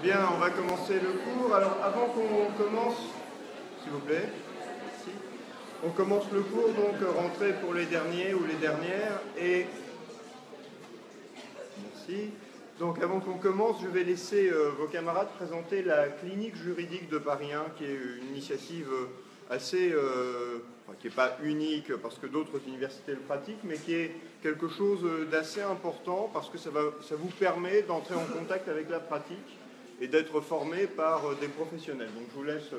Bien, on va commencer le cours. Alors, avant qu'on commence, s'il vous plaît, merci. On commence le cours, donc rentrée pour les derniers ou les dernières. Et merci. Donc, avant qu'on commence, je vais laisser vos camarades présenter la clinique juridique de Paris 1, qui est une initiative assez, qui n'est pas unique parce que d'autres universités le pratiquent, mais qui est quelque chose d'assez important parce que ça vous permet d'entrer en contact avec la pratique et d'être formé par des professionnels. Donc je vous laisse tout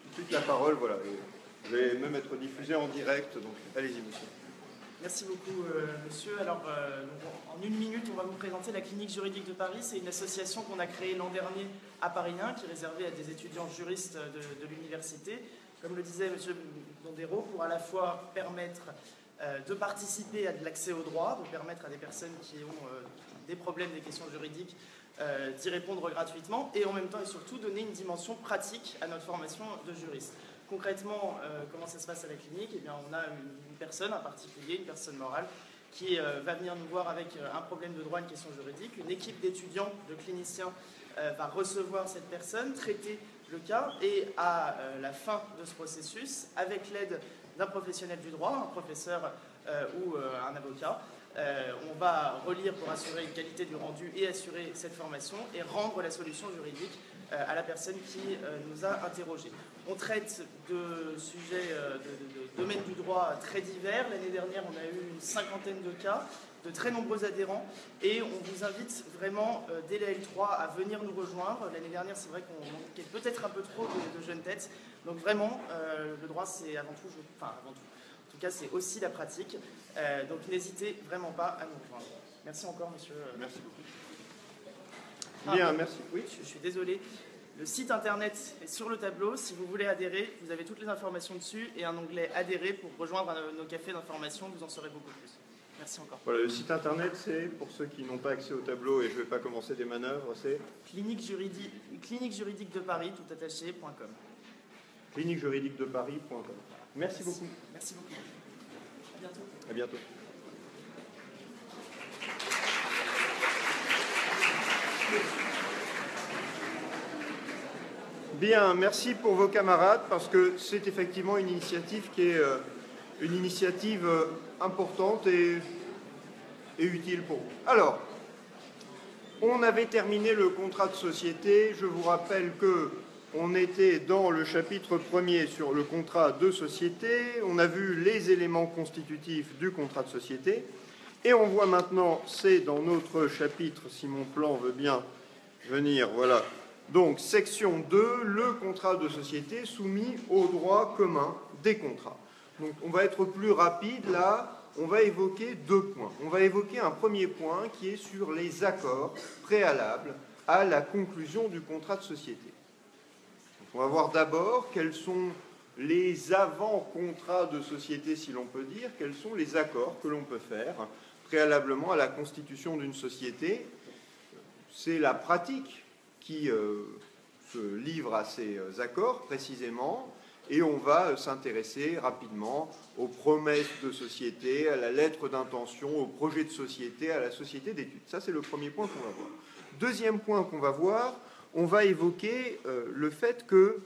de suite la parole, voilà. Et je vais même être diffusé en direct, donc allez-y monsieur. Merci beaucoup monsieur. Alors en une minute, on va vous présenter la clinique juridique de Paris. C'est une association qu'on a créée l'an dernier à Paris 1, qui est réservée à des étudiants juristes de l'université. Comme le disait monsieur Mondero, pour à la fois permettre de participer à de l'accès au droit, de permettre à des personnes qui ont des problèmes, des questions juridiques, d'y répondre gratuitement, et en même temps et surtout donner une dimension pratique à notre formation de juriste. Concrètement, comment ça se passe à la clinique? Eh bien, on a une personne, un particulier, une personne morale, qui va venir nous voir avec un problème de droit, une question juridique. Une équipe d'étudiants, de cliniciens, va recevoir cette personne, traiter le cas, et à la fin de ce processus, avec l'aide d'un professionnel du droit, un professeur ou un avocat, on va relire pour assurer une qualité du rendu et assurer cette formation et rendre la solution juridique à la personne qui nous a interrogés. On traite de sujets de domaines du droit très divers. L'année dernière, on a eu une cinquantaine de cas, de très nombreux adhérents, et on vous invite vraiment dès la L3 à venir nous rejoindre. L'année dernière, c'est vrai qu'on manquait peut-être un peu trop de jeunes têtes. Donc vraiment, le droit, c'est avant tout, en tout cas, c'est aussi la pratique. Donc n'hésitez vraiment pas à nous rejoindre. Merci encore, monsieur. Merci beaucoup. Bien, merci. Oui. Je suis désolé. Le site internet est sur le tableau. Si vous voulez adhérer, vous avez toutes les informations dessus et un onglet adhérer pour rejoindre nos cafés d'information. Vous en saurez beaucoup plus. Merci encore. Voilà, le site internet, c'est, pour ceux qui n'ont pas accès au tableau, et je ne vais pas commencer des manœuvres, c'est clinique juridique de Paris, tout attaché.com. clinique juridique de Paris.com. Merci beaucoup. Merci beaucoup. À bientôt. À bientôt. Bien, merci pour vos camarades, parce que c'est effectivement une initiative qui est une initiative importante et utile pour vous. Alors, on avait terminé le contrat de société. Je vous rappelle qu'on était dans le chapitre 1er sur le contrat de société. On a vu les éléments constitutifs du contrat de société. Et on voit maintenant, c'est dans notre chapitre, si mon plan veut bien venir, voilà. Donc, section 2, le contrat de société soumis au droit commun des contrats. Donc, on va être plus rapide là, on va évoquer deux points. On va évoquer un premier point qui est sur les accords préalables à la conclusion du contrat de société. Donc, on va voir d'abord quels sont les avant-contrats de société, si l'on peut dire, quels sont les accords que l'on peut faire préalablement à la constitution d'une société. C'est la pratique qui se livre à ces accords précisément, et on va s'intéresser rapidement aux promesses de société, à la lettre d'intention, au projet de société, à la société d'études. Ça, c'est le premier point qu'on va voir. Deuxième point qu'on va voir, on va évoquer le fait que,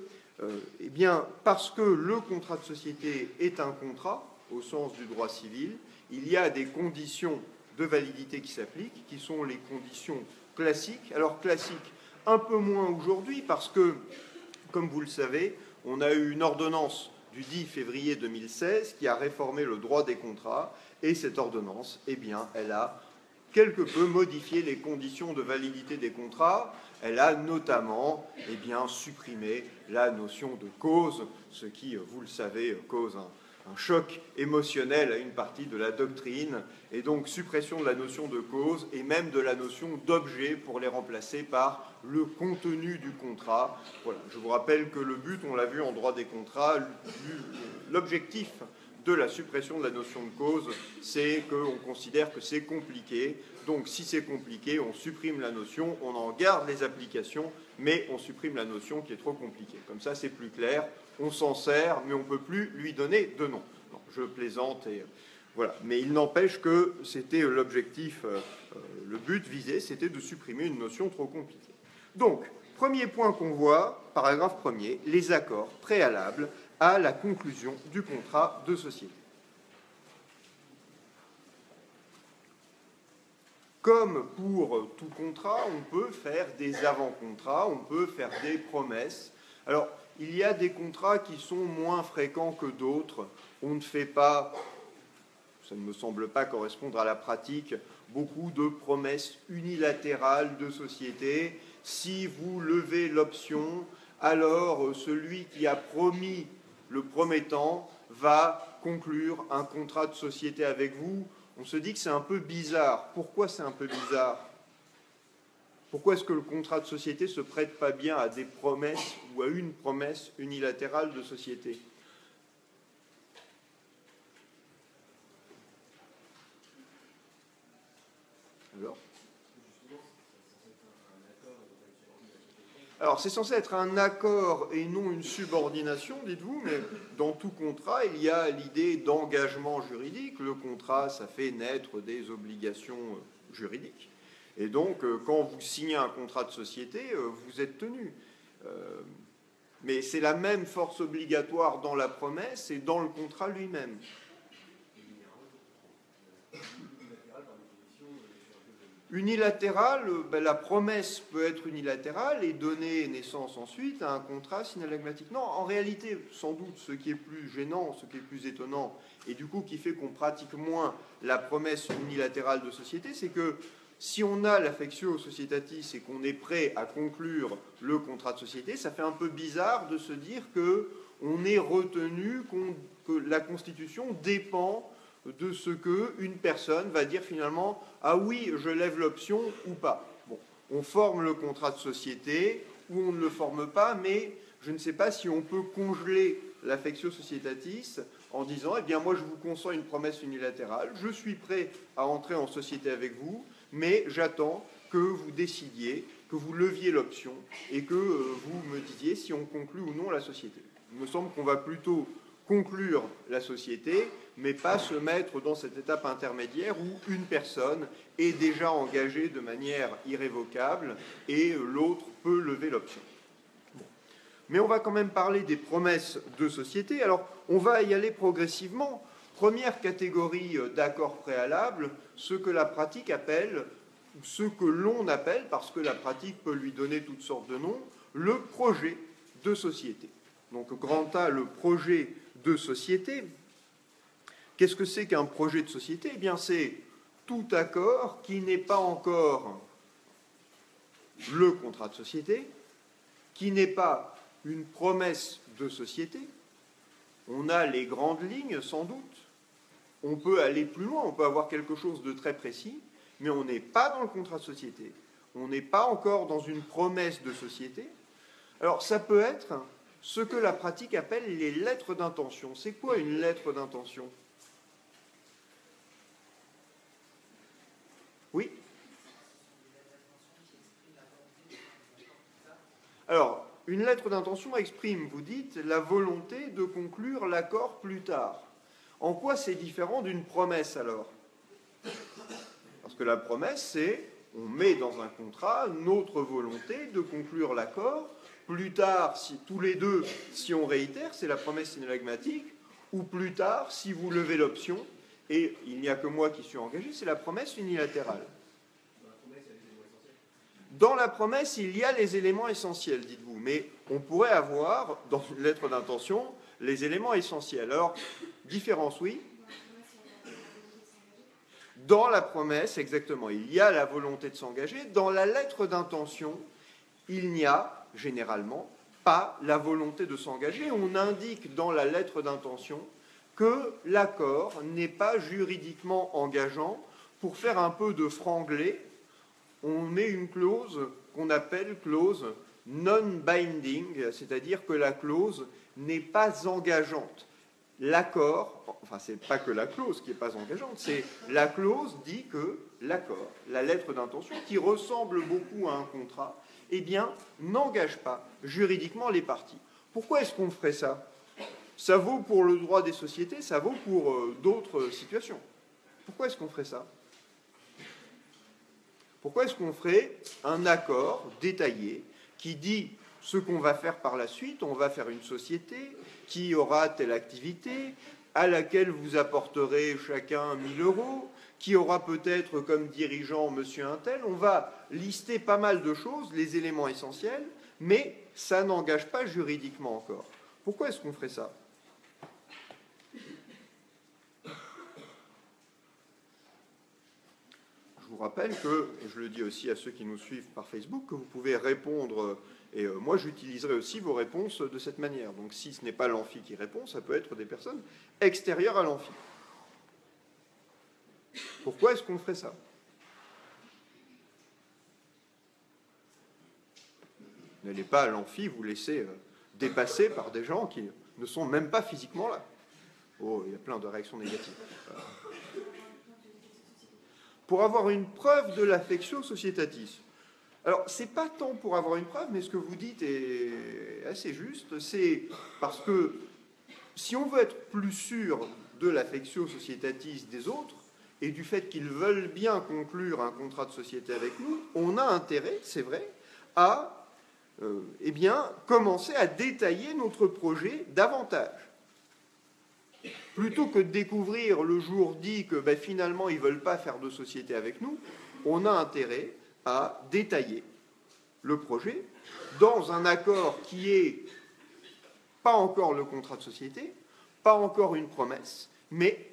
eh bien, parce que le contrat de société est un contrat, au sens du droit civil, il y a des conditions de validité qui s'appliquent, qui sont les conditions classiques. Alors, classiques, un peu moins aujourd'hui, parce que, comme vous le savez, on a eu une ordonnance du 10 février 2016 qui a réformé le droit des contrats, et cette ordonnance, eh bien, elle a quelque peu modifié les conditions de validité des contrats. Elle a notamment, eh bien, supprimé la notion de cause, ce qui, vous le savez, cause un choc émotionnel à une partie de la doctrine, et donc suppression de la notion de cause et même de la notion d'objet pour les remplacer par le contenu du contrat. Voilà. Je vous rappelle que le but, on l'a vu en droit des contrats, l'objectif de la suppression de la notion de cause, c'est qu'on considère que c'est compliqué. Donc si c'est compliqué, on supprime la notion, on en garde les applications, mais on supprime la notion qui est trop compliquée. Comme ça, c'est plus clair. On s'en sert, mais on ne peut plus lui donner de nom. Non, je plaisante, et voilà. Mais il n'empêche que c'était l'objectif, le but visé, c'était de supprimer une notion trop compliquée. Donc, Premier point qu'on voit, paragraphe 1er, les accords préalables à la conclusion du contrat de société. Comme pour tout contrat, on peut faire des avant-contrats, on peut faire des promesses. Alors, il y a des contrats qui sont moins fréquents que d'autres. On ne fait pas, ça ne me semble pas correspondre à la pratique, beaucoup de promesses unilatérales de société. Si vous levez l'option, alors celui qui a promis le promettant va conclure un contrat de société avec vous. On se dit que c'est un peu bizarre. Pourquoi c'est un peu bizarre? Pourquoi est-ce que le contrat de société ne se prête pas bien à des promesses ou à une promesse unilatérale de société? Alors, c'est censé être un accord et non une subordination, dites-vous, mais dans tout contrat, il y a l'idée d'engagement juridique. Le contrat, ça fait naître des obligations juridiques. Et donc, quand vous signez un contrat de société, vous êtes tenu. Mais c'est la même force obligatoire dans la promesse et dans le contrat lui-même. Unilatérale, la promesse peut être unilatérale et donner naissance ensuite à un contrat synallagmatique. Non, en réalité, sans doute, ce qui est plus gênant, ce qui est plus étonnant, et du coup qui fait qu'on pratique moins la promesse unilatérale de société, c'est que si on a l'affectio societatis et qu'on est prêt à conclure le contrat de société, ça fait un peu bizarre de se dire qu'on est retenu, que la Constitution dépend de ce qu'une personne va dire finalement « Ah oui, je lève l'option ou pas ». Bon, on forme le contrat de société ou on ne le forme pas, mais je ne sais pas si on peut congeler l'affectio societatis en disant « Eh bien, moi, je vous consens une promesse unilatérale, je suis prêt à entrer en société avec vous, mais j'attends que vous décidiez, que vous leviez l'option et que vous me disiez si on conclut ou non la société ». Il me semble qu'on va plutôt conclure la société, mais pas se mettre dans cette étape intermédiaire où une personne est déjà engagée de manière irrévocable et l'autre peut lever l'option. Bon. Mais on va quand même parler des promesses de société. Alors, on va y aller progressivement. Première catégorie d'accords préalables, ce que la pratique appelle, ou ce que l'on appelle, parce que la pratique peut lui donner toutes sortes de noms, le projet de société. Donc, grand A, le projet de société. Qu'est-ce que c'est qu'un projet de société? Eh bien, c'est tout accord qui n'est pas encore le contrat de société, qui n'est pas une promesse de société. On a les grandes lignes, sans doute. On peut aller plus loin, on peut avoir quelque chose de très précis, mais on n'est pas dans le contrat de société. On n'est pas encore dans une promesse de société. Alors, ça peut être ce que la pratique appelle les lettres d'intention. C'est quoi une lettre d'intention? Oui? Alors, une lettre d'intention exprime, vous dites, la volonté de conclure l'accord plus tard. En quoi c'est différent d'une promesse, alors? Parce que la promesse, c'est, on met dans un contrat notre volonté de conclure l'accord. Plus tard, si, tous les deux, si on réitère, c'est la promesse synallagmatique, ou plus tard, si vous levez l'option, et il n'y a que moi qui suis engagé, c'est la promesse unilatérale. Dans la promesse, il y a les éléments essentiels, dites-vous, mais on pourrait avoir, dans une lettre d'intention, les éléments essentiels. Alors, différence, oui. Dans la promesse, exactement, il y a la volonté de s'engager. Dans la lettre d'intention, il n'y a généralement pas la volonté de s'engager. On indique dans la lettre d'intention que l'accord n'est pas juridiquement engageant. Pour faire un peu de franglais, on met une clause qu'on appelle clause non-binding, c'est-à-dire que la clause n'est pas engageante. L'accord, enfin c'est pas que la clause qui n'est pas engageante, c'est la clause dit que l'accord, la lettre d'intention, qui ressemble beaucoup à un contrat, eh bien, n'engage pas juridiquement les parties. Pourquoi est-ce qu'on ferait ça? Ça vaut pour le droit des sociétés, ça vaut pour d'autres situations. Pourquoi est-ce qu'on ferait ça? Pourquoi est-ce qu'on ferait un accord détaillé qui dit ce qu'on va faire par la suite. On va faire une société qui aura telle activité, à laquelle vous apporterez chacun 1 000 €, qui aura peut-être comme dirigeant monsieur untel. On va lister pas mal de choses, les éléments essentiels, mais ça n'engage pas juridiquement encore. Pourquoi est-ce qu'on ferait ça ? Je vous rappelle que, et je le dis aussi à ceux qui nous suivent par Facebook, que vous pouvez répondre, et moi j'utiliserai aussi vos réponses de cette manière. Donc si ce n'est pas l'amphi qui répond, ça peut être des personnes extérieures à l'amphi. Pourquoi est-ce qu'on ferait ça ? N'allez pas à l'amphi vous laisser dépasser par des gens qui ne sont même pas physiquement là. Oh, il y a plein de réactions négatives. Pour avoir une preuve de l'affectio societatis. Alors, ce n'est pas tant pour avoir une preuve, mais ce que vous dites est assez juste. C'est parce que si on veut être plus sûr de l'affectio societatis des autres, et du fait qu'ils veulent bien conclure un contrat de société avec nous, on a intérêt, c'est vrai, à commencer à détailler notre projet davantage. Plutôt que de découvrir le jour dit que finalement ils ne veulent pas faire de société avec nous, on a intérêt à détailler le projet dans un accord qui est pas encore le contrat de société, pas encore une promesse, mais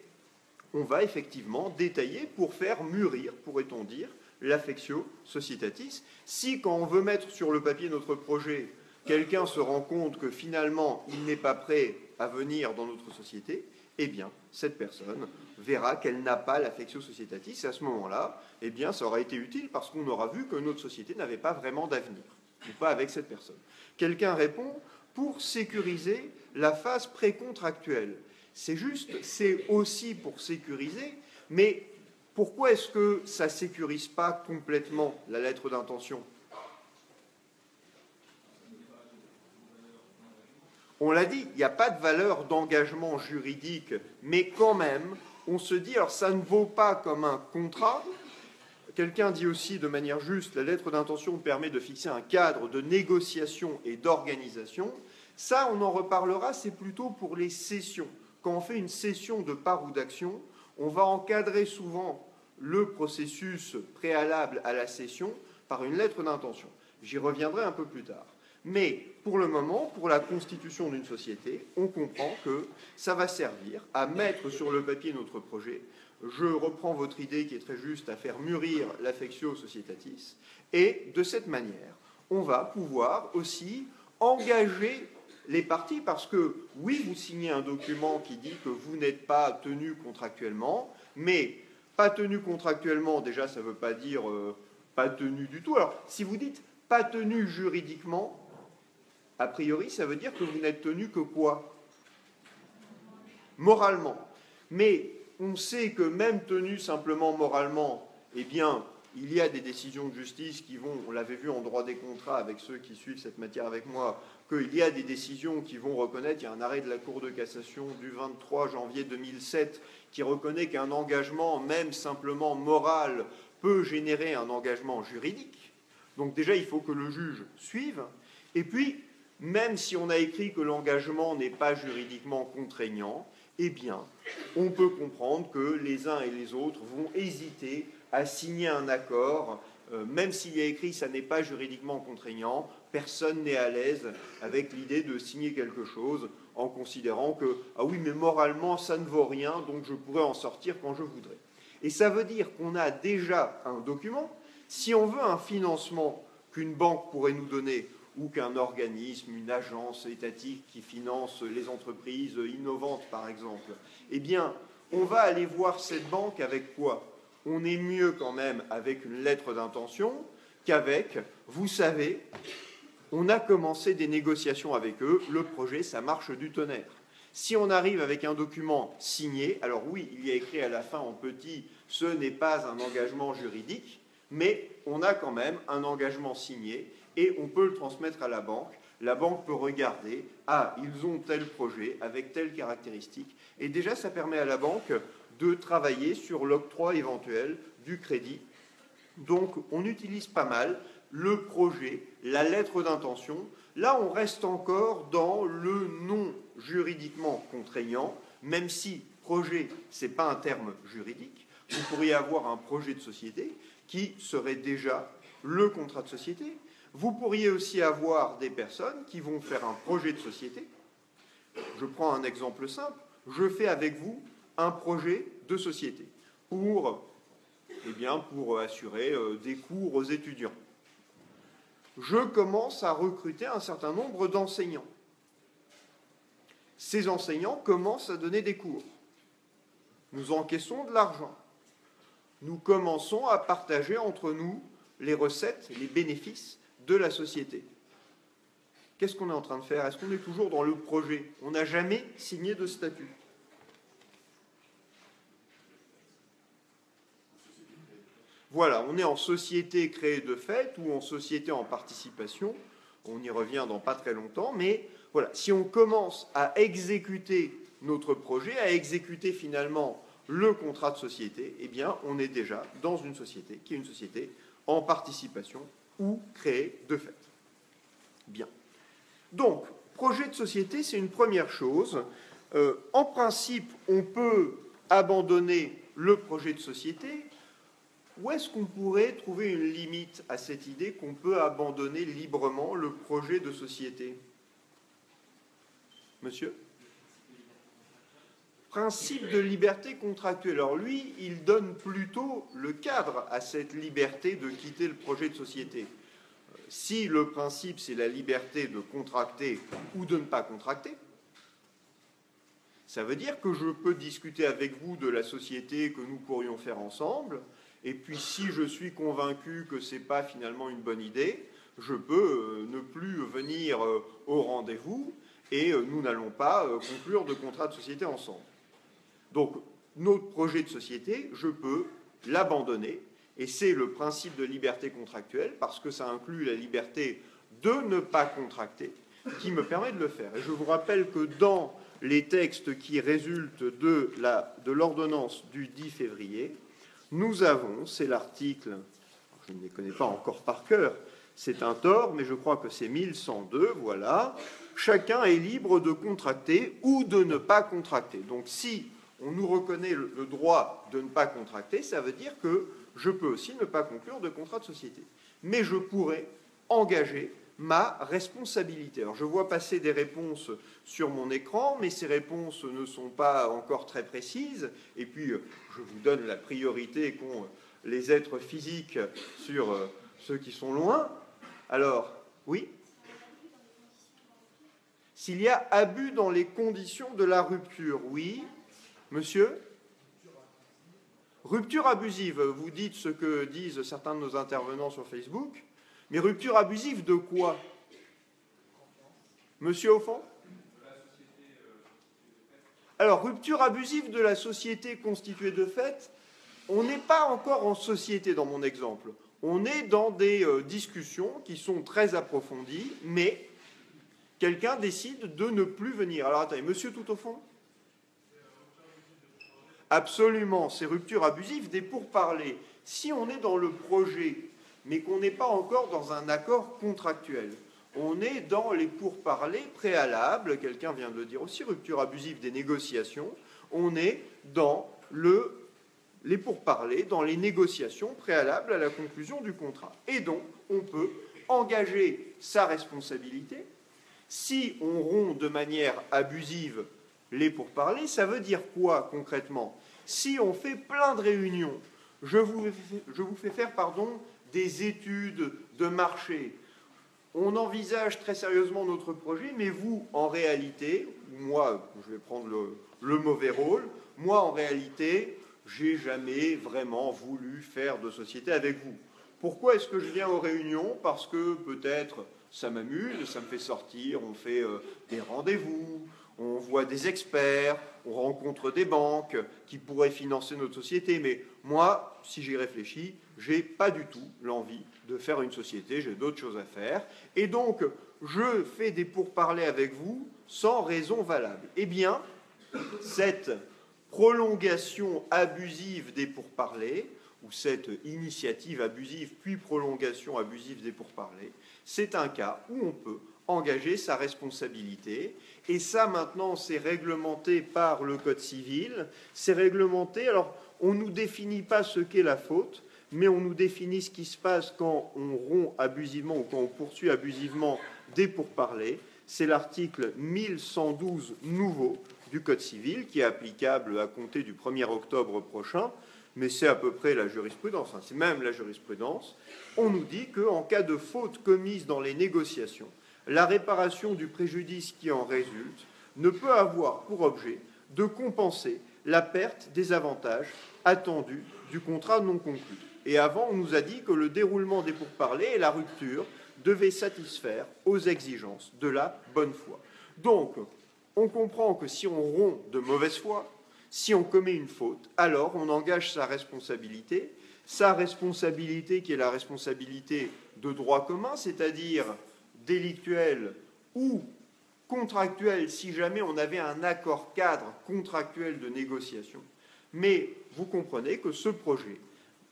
on va effectivement détailler pour faire mûrir, pourrait-on dire, l'affectio societatis. Si, quand on veut mettre sur le papier notre projet, quelqu'un se rend compte que finalement il n'est pas prêt à venir dans notre société, eh bien, cette personne verra qu'elle n'a pas l'affectio societatis, et à ce moment-là, eh bien, ça aura été utile parce qu'on aura vu que notre société n'avait pas vraiment d'avenir, ou pas avec cette personne. Quelqu'un répond, pour sécuriser la phase précontractuelle. C'est juste, c'est aussi pour sécuriser, mais pourquoi est-ce que ça ne sécurise pas complètement la lettre d'intention ? On l'a dit, il n'y a pas de valeur d'engagement juridique, mais quand même, on se dit, alors ça ne vaut pas comme un contrat. Quelqu'un dit aussi de manière juste, la lettre d'intention permet de fixer un cadre de négociation et d'organisation. Ça, on en reparlera, c'est plutôt pour les cessions. Quand on fait une cession de part ou d'action, on va encadrer souvent le processus préalable à la cession par une lettre d'intention. J'y reviendrai un peu plus tard. Mais pour le moment, pour la constitution d'une société, on comprend que ça va servir à mettre sur le papier notre projet. Je reprends votre idée qui est très juste, à faire mûrir l'affectio societatis. Et de cette manière, on va pouvoir aussi engager les parties, parce que oui, vous signez un document qui dit que vous n'êtes pas tenu contractuellement, mais pas tenu contractuellement, déjà, ça ne veut pas dire pas tenu du tout. Alors, si vous dites pas tenu juridiquement, a priori, ça veut dire que vous n'êtes tenu que quoi ? Moralement. Mais on sait que même tenu simplement moralement, eh bien, il y a des décisions de justice qui vont, on l'avait vu en droit des contrats avec ceux qui suivent cette matière avec moi, qu'il y a des décisions qui vont reconnaître, il y a un arrêt de la Cour de cassation du 23 janvier 2007 qui reconnaît qu'un engagement, même simplement moral, peut générer un engagement juridique. Donc déjà, il faut que le juge suive. Et puis, même si on a écrit que l'engagement n'est pas juridiquement contraignant, eh bien, on peut comprendre que les uns et les autres vont hésiter à signer un accord, même s'il y a écrit « ça n'est pas juridiquement contraignant », personne n'est à l'aise avec l'idée de signer quelque chose en considérant que « ah oui, mais moralement, ça ne vaut rien, donc je pourrais en sortir quand je voudrais ». Et ça veut dire qu'on a déjà un document. Si on veut un financement qu'une banque pourrait nous donner, ou qu'un organisme, une agence étatique qui finance les entreprises innovantes, par exemple, eh bien, on va aller voir cette banque avec quoi ? On est mieux quand même avec une lettre d'intention qu'avec, vous savez, on a commencé des négociations avec eux, le projet, ça marche du tonnerre. Si on arrive avec un document signé, alors oui, il y a écrit à la fin en petit, ce n'est pas un engagement juridique, mais on a quand même un engagement signé et on peut le transmettre à la banque. La banque peut regarder, ah, ils ont tel projet avec telle caractéristique. Et déjà, ça permet à la banque de travailler sur l'octroi éventuel du crédit. Donc, on utilise pas mal le projet, la lettre d'intention. Là, on reste encore dans le non juridiquement contraignant, même si projet, ce n'est pas un terme juridique. Vous pourriez avoir un projet de société qui serait déjà le contrat de société. Vous pourriez aussi avoir des personnes qui vont faire un projet de société. Je prends un exemple simple. Je fais avec vous un projet de société pour assurer des cours aux étudiants. Je commence à recruter un certain nombre d'enseignants. Ces enseignants commencent à donner des cours. Nous encaissons de l'argent. Nous commençons à partager entre nous les recettes, les bénéfices de la société. Qu'est-ce qu'on est en train de faire? Est-ce qu'on est toujours dans le projet? On n'a jamais signé de statut. Voilà, on est en société créée de fait ou en société en participation. On y revient dans pas très longtemps, mais voilà, si on commence à exécuter notre projet, à exécuter finalement le contrat de société, eh bien, on est déjà dans une société qui est une société en participation ou créée de fait. Bien. Donc, projet de société, c'est une première chose. En principe, on peut abandonner le projet de société. Où est-ce qu'on pourrait trouver une limite à cette idée qu'on peut abandonner librement le projet de société? Monsieur? Principe de liberté contractuelle. Alors lui, il donne plutôt le cadre à cette liberté de quitter le projet de société. Si le principe, c'est la liberté de contracter ou de ne pas contracter, ça veut dire que je peux discuter avec vous de la société que nous pourrions faire ensemble, et puis si je suis convaincu que ce n'est pas finalement une bonne idée, je peux ne plus venir au rendez-vous, et nous n'allons pas conclure de contrat de société ensemble. Donc, notre projet de société, je peux l'abandonner, et c'est le principe de liberté contractuelle, parce que ça inclut la liberté de ne pas contracter, qui me permet de le faire. Et je vous rappelle que dans les textes qui résultent de l'ordonnance du 10 février, nous avons, c'est l'article, je ne les connais pas encore par cœur, c'est un tort, mais je crois que c'est 1102, voilà, chacun est libre de contracter ou de ne pas contracter. Donc si on nous reconnaît le droit de ne pas contracter, ça veut dire que je peux aussi ne pas conclure de contrat de société. Mais je pourrais engager ma responsabilité. Alors je vois passer des réponses sur mon écran, mais ces réponses ne sont pas encore très précises, et puis je vous donne la priorité qu'ont les êtres physiques sur ceux qui sont loin. Alors, oui? S'il y a abus dans les conditions de la rupture, oui. Monsieur? Rupture abusive, vous dites ce que disent certains de nos intervenants sur Facebook, mais rupture abusive de quoi? Monsieur au fond? Alors, rupture abusive de la société constituée de fait, on n'est pas encore en société dans mon exemple. On est dans des discussions qui sont très approfondies, mais quelqu'un décide de ne plus venir. Alors attendez, monsieur tout au fond? Absolument, c'est rupture abusive des pourparlers. Si on est dans le projet, mais qu'on n'est pas encore dans un accord contractuel, on est dans les pourparlers préalables, quelqu'un vient de le dire aussi, rupture abusive des négociations, on est dans les pourparlers, dans les négociations préalables à la conclusion du contrat. Et donc, on peut engager sa responsabilité. Si on rompt de manière abusive les pourparlers, ça veut dire quoi concrètement? Si on fait plein de réunions, je vous fais faire des études de marché, on envisage très sérieusement notre projet, mais vous, en réalité, moi, je vais prendre le mauvais rôle, moi, en réalité, j'ai jamais vraiment voulu faire de société avec vous. Pourquoi est-ce que je viens aux réunions? Parce que peut-être ça m'amuse, ça me fait sortir, on fait des rendez-vous, on voit des experts, on rencontre des banques qui pourraient financer notre société. Mais moi, si j'y réfléchis, je n'ai pas du tout l'envie de faire une société, j'ai d'autres choses à faire. Et donc, je fais des pourparlers avec vous sans raison valable. Eh bien, cette prolongation abusive des pourparlers, ou cette initiative abusive, puis prolongation abusive des pourparlers, c'est un cas où on peut engager sa responsabilité. Et ça, maintenant, c'est réglementé par le Code civil. C'est réglementé. Alors, on ne nous définit pas ce qu'est la faute, mais on nous définit ce qui se passe quand on rompt abusivement ou quand on poursuit abusivement des pourparlers. C'est l'article 1112 nouveau du Code civil qui est applicable à compter du 1er octobre prochain, mais c'est à peu près la jurisprudence, c'est même la jurisprudence. On nous dit qu'en cas de faute commise dans les négociations, la réparation du préjudice qui en résulte ne peut avoir pour objet de compenser la perte des avantages attendus du contrat non conclu. Et avant, on nous a dit que le déroulement des pourparlers et la rupture devaient satisfaire aux exigences de la bonne foi. Donc, on comprend que si on rompt de mauvaise foi, si on commet une faute, alors on engage sa responsabilité qui est la responsabilité de droit commun, c'est-à-dire délictuelle ou contractuelle si jamais on avait un accord cadre contractuel de négociation. Mais vous comprenez que ce projet,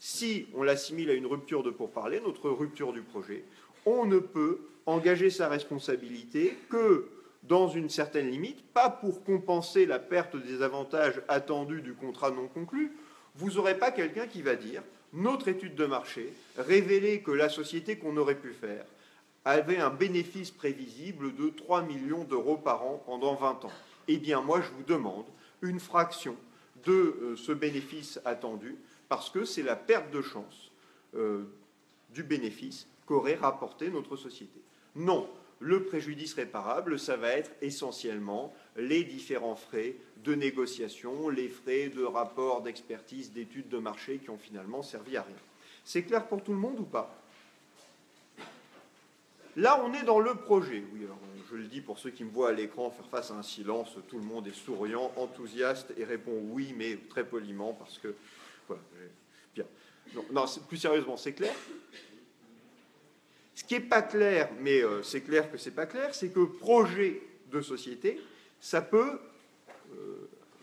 si on l'assimile à une rupture de pourparlers, notre rupture du projet, on ne peut engager sa responsabilité que dans une certaine limite, pas pour compenser la perte des avantages attendus du contrat non conclu. Vous n'aurez pas quelqu'un qui va dire « notre étude de marché révélait que la société qu'on aurait pu faire avait un bénéfice prévisible de 3 millions d'euros par an pendant 20 ans. Eh bien, moi, je vous demande une fraction de ce bénéfice attendu, parce que c'est la perte de chance du bénéfice qu'aurait rapporté notre société. » Non, le préjudice réparable, ça va être essentiellement les différents frais de négociation, les frais de rapport, d'expertise, d'études de marché qui ont finalement servi à rien. C'est clair pour tout le monde ou pas? Là, on est dans le projet. Oui, alors, je le dis pour ceux qui me voient à l'écran faire face à un silence, tout le monde est souriant, enthousiaste et répond oui, mais très poliment parce que... Voilà, bien. Non, plus sérieusement, c'est clair? Ce qui n'est pas clair, mais c'est clair que ce n'est pas clair, c'est que projet de société, ça peut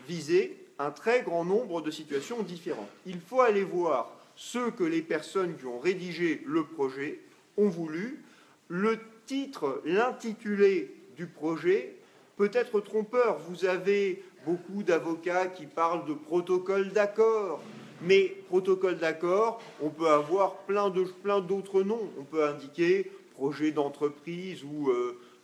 viser un très grand nombre de situations différentes. Il faut aller voir ce que les personnes qui ont rédigé le projet ont voulu. Le titre, l'intitulé du projet peut être trompeur. Vous avez beaucoup d'avocats qui parlent de protocole d'accord. Mais protocole d'accord, on peut avoir plein d'autres noms. On peut indiquer projet d'entreprise ou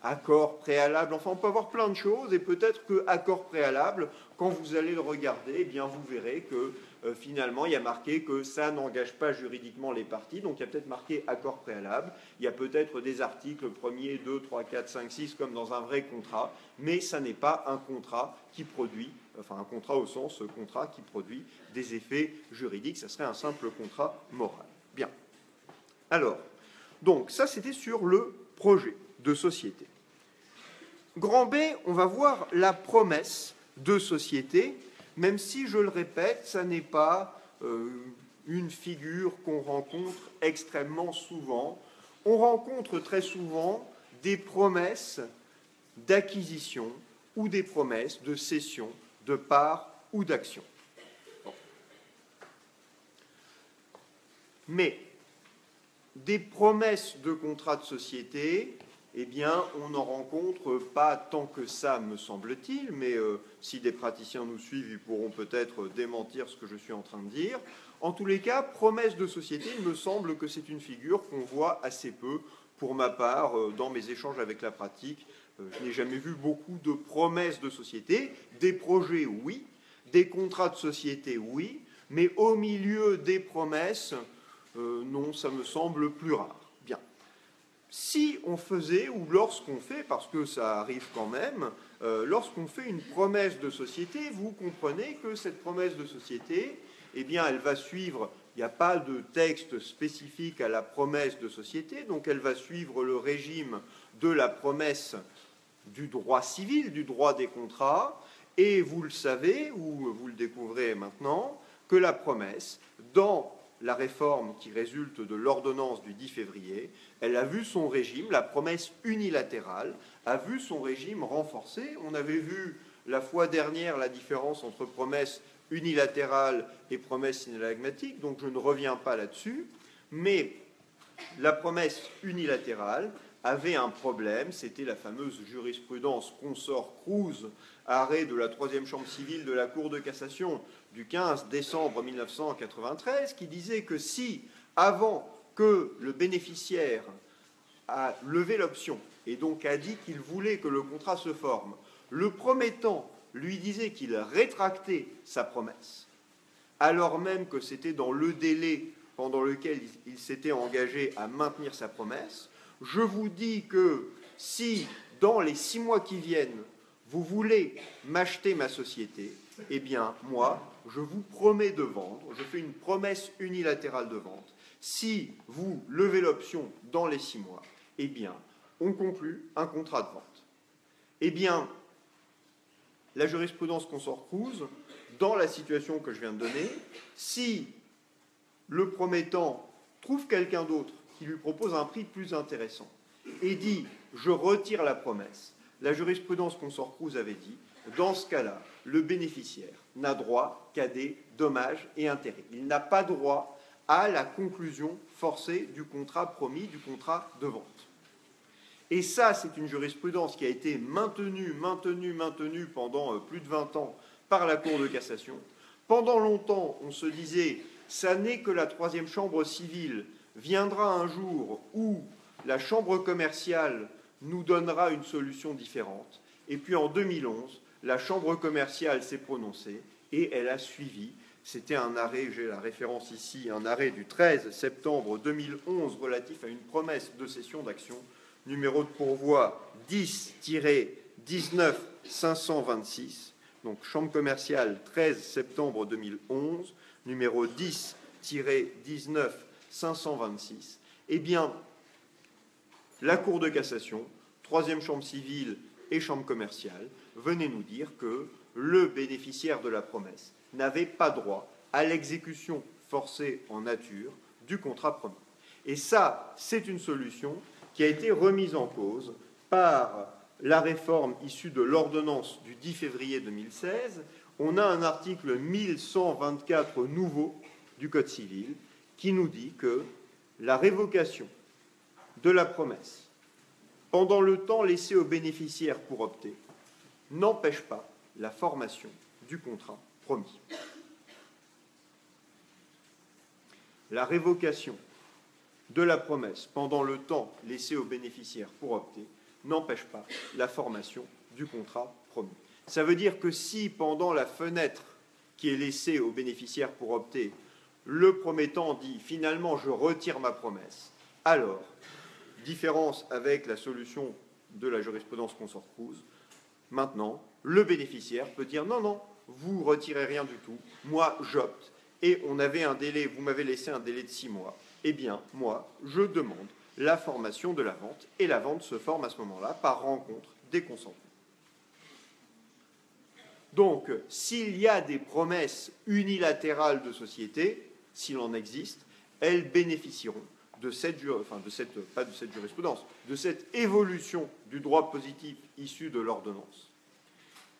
accord préalable. Enfin, on peut avoir plein de choses. Et peut-être que accord préalable, quand vous allez le regarder, eh bien, vous verrez que finalement, il y a marqué que ça n'engage pas juridiquement les parties. Donc, il y a peut-être marqué accord préalable. Il y a peut-être des articles 1er, 2, 3, 4, 5, 6 comme dans un vrai contrat. Mais ça n'est pas un contrat qui produit, enfin un contrat au sens contrat qui produit des effets juridiques. Ça serait un simple contrat moral. Bien. Alors, donc ça c'était sur le projet de société. Grand B, on va voir la promesse de société, même si, je le répète, ça n'est pas une figure qu'on rencontre extrêmement souvent. On rencontre très souvent des promesses d'acquisition ou des promesses de cession de parts ou d'actions. Bon. Mais des promesses de contrat de société, eh bien, on n'en rencontre pas tant que ça, me semble-t-il, mais si des praticiens nous suivent, ils pourront peut-être démentir ce que je suis en train de dire. En tous les cas, promesse de société, il me semble que c'est une figure qu'on voit assez peu, pour ma part, dans mes échanges avec la pratique. Je n'ai jamais vu beaucoup de promesses de société. Des projets, oui. Des contrats de société, oui. Mais au milieu des promesses, non, ça me semble plus rare. Bien. Si on faisait, ou lorsqu'on fait, parce que ça arrive quand même, lorsqu'on fait une promesse de société, vous comprenez que cette promesse de société, eh bien, elle va suivre, il n'y a pas de texte spécifique à la promesse de société, donc elle va suivre le régime de la promesse du droit civil, du droit des contrats, et vous le savez, ou vous le découvrez maintenant, que la promesse, dans la réforme qui résulte de l'ordonnance du 10 février, elle a vu son régime, la promesse unilatérale, a vu son régime renforcé. On avait vu la fois dernière la différence entre promesse unilatérale et promesse synallagmatique, donc je ne reviens pas là-dessus, mais la promesse unilatérale avait un problème, c'était la fameuse jurisprudence Consort-Cruz, arrêt de la troisième chambre civile de la Cour de cassation du 15 décembre 1993, qui disait que si, avant que le bénéficiaire a levé l'option et donc a dit qu'il voulait que le contrat se forme, le promettant lui disait qu'il rétractait sa promesse, alors même que c'était dans le délai pendant lequel il s'était engagé à maintenir sa promesse, je vous dis que si, dans les 6 mois qui viennent, vous voulez m'acheter ma société, eh bien, moi, je vous promets de vendre, je fais une promesse unilatérale de vente. Si vous levez l'option dans les 6 mois, eh bien, on conclut un contrat de vente. Eh bien, la jurisprudence Consort-Cruz, dans la situation que je viens de donner, si le promettant trouve quelqu'un d'autre qui lui propose un prix plus intéressant et dit « je retire la promesse », la jurisprudence Consort-Cruz avait dit « dans ce cas-là, le bénéficiaire n'a droit qu'à des dommages et intérêts. Il n'a pas droit à la conclusion forcée du contrat promis, du contrat de vente. » Et ça, c'est une jurisprudence qui a été maintenue pendant plus de 20 ans par la Cour de cassation. Pendant longtemps, on se disait « ça n'est que la troisième chambre civile viendra un jour où la chambre commerciale nous donnera une solution différente. » Et puis en 2011, la chambre commerciale s'est prononcée et elle a suivi. C'était un arrêt, j'ai la référence ici, un arrêt du 13 septembre 2011 relatif à une promesse de cession d'actions, numéro de pourvoi 10-19526, donc chambre commerciale 13 septembre 2011, numéro 10-19526. Eh bien, la Cour de cassation, troisième chambre civile et chambre commerciale, venait nous dire que le bénéficiaire de la promesse n'avait pas droit à l'exécution forcée en nature du contrat promis. Et ça, c'est une solution qui a été remise en cause par la réforme issue de l'ordonnance du 10 février 2016. On a un article 1124 nouveau du Code civil qui nous dit que la révocation de la promesse pendant le temps laissé au bénéficiaire pour opter n'empêche pas la formation du contrat promis. La révocation de la promesse pendant le temps laissé au bénéficiaire pour opter n'empêche pas la formation du contrat promis. Ça veut dire que si, pendant la fenêtre qui est laissée au bénéficiaire pour opter, le promettant dit « finalement, je retire ma promesse », alors, différence avec la solution de la jurisprudence Consort-Cruz, maintenant, le bénéficiaire peut dire « non, non, vous retirez rien du tout, moi, j'opte ». Et on avait un délai, vous m'avez laissé un délai de 6 mois. Eh bien, moi, je demande la formation de la vente, et la vente se forme à ce moment-là par rencontre des consentements. Donc, s'il y a des promesses unilatérales de société, s'il en existe, elles bénéficieront de cette jurisprudence, de cette évolution du droit positif issu de l'ordonnance.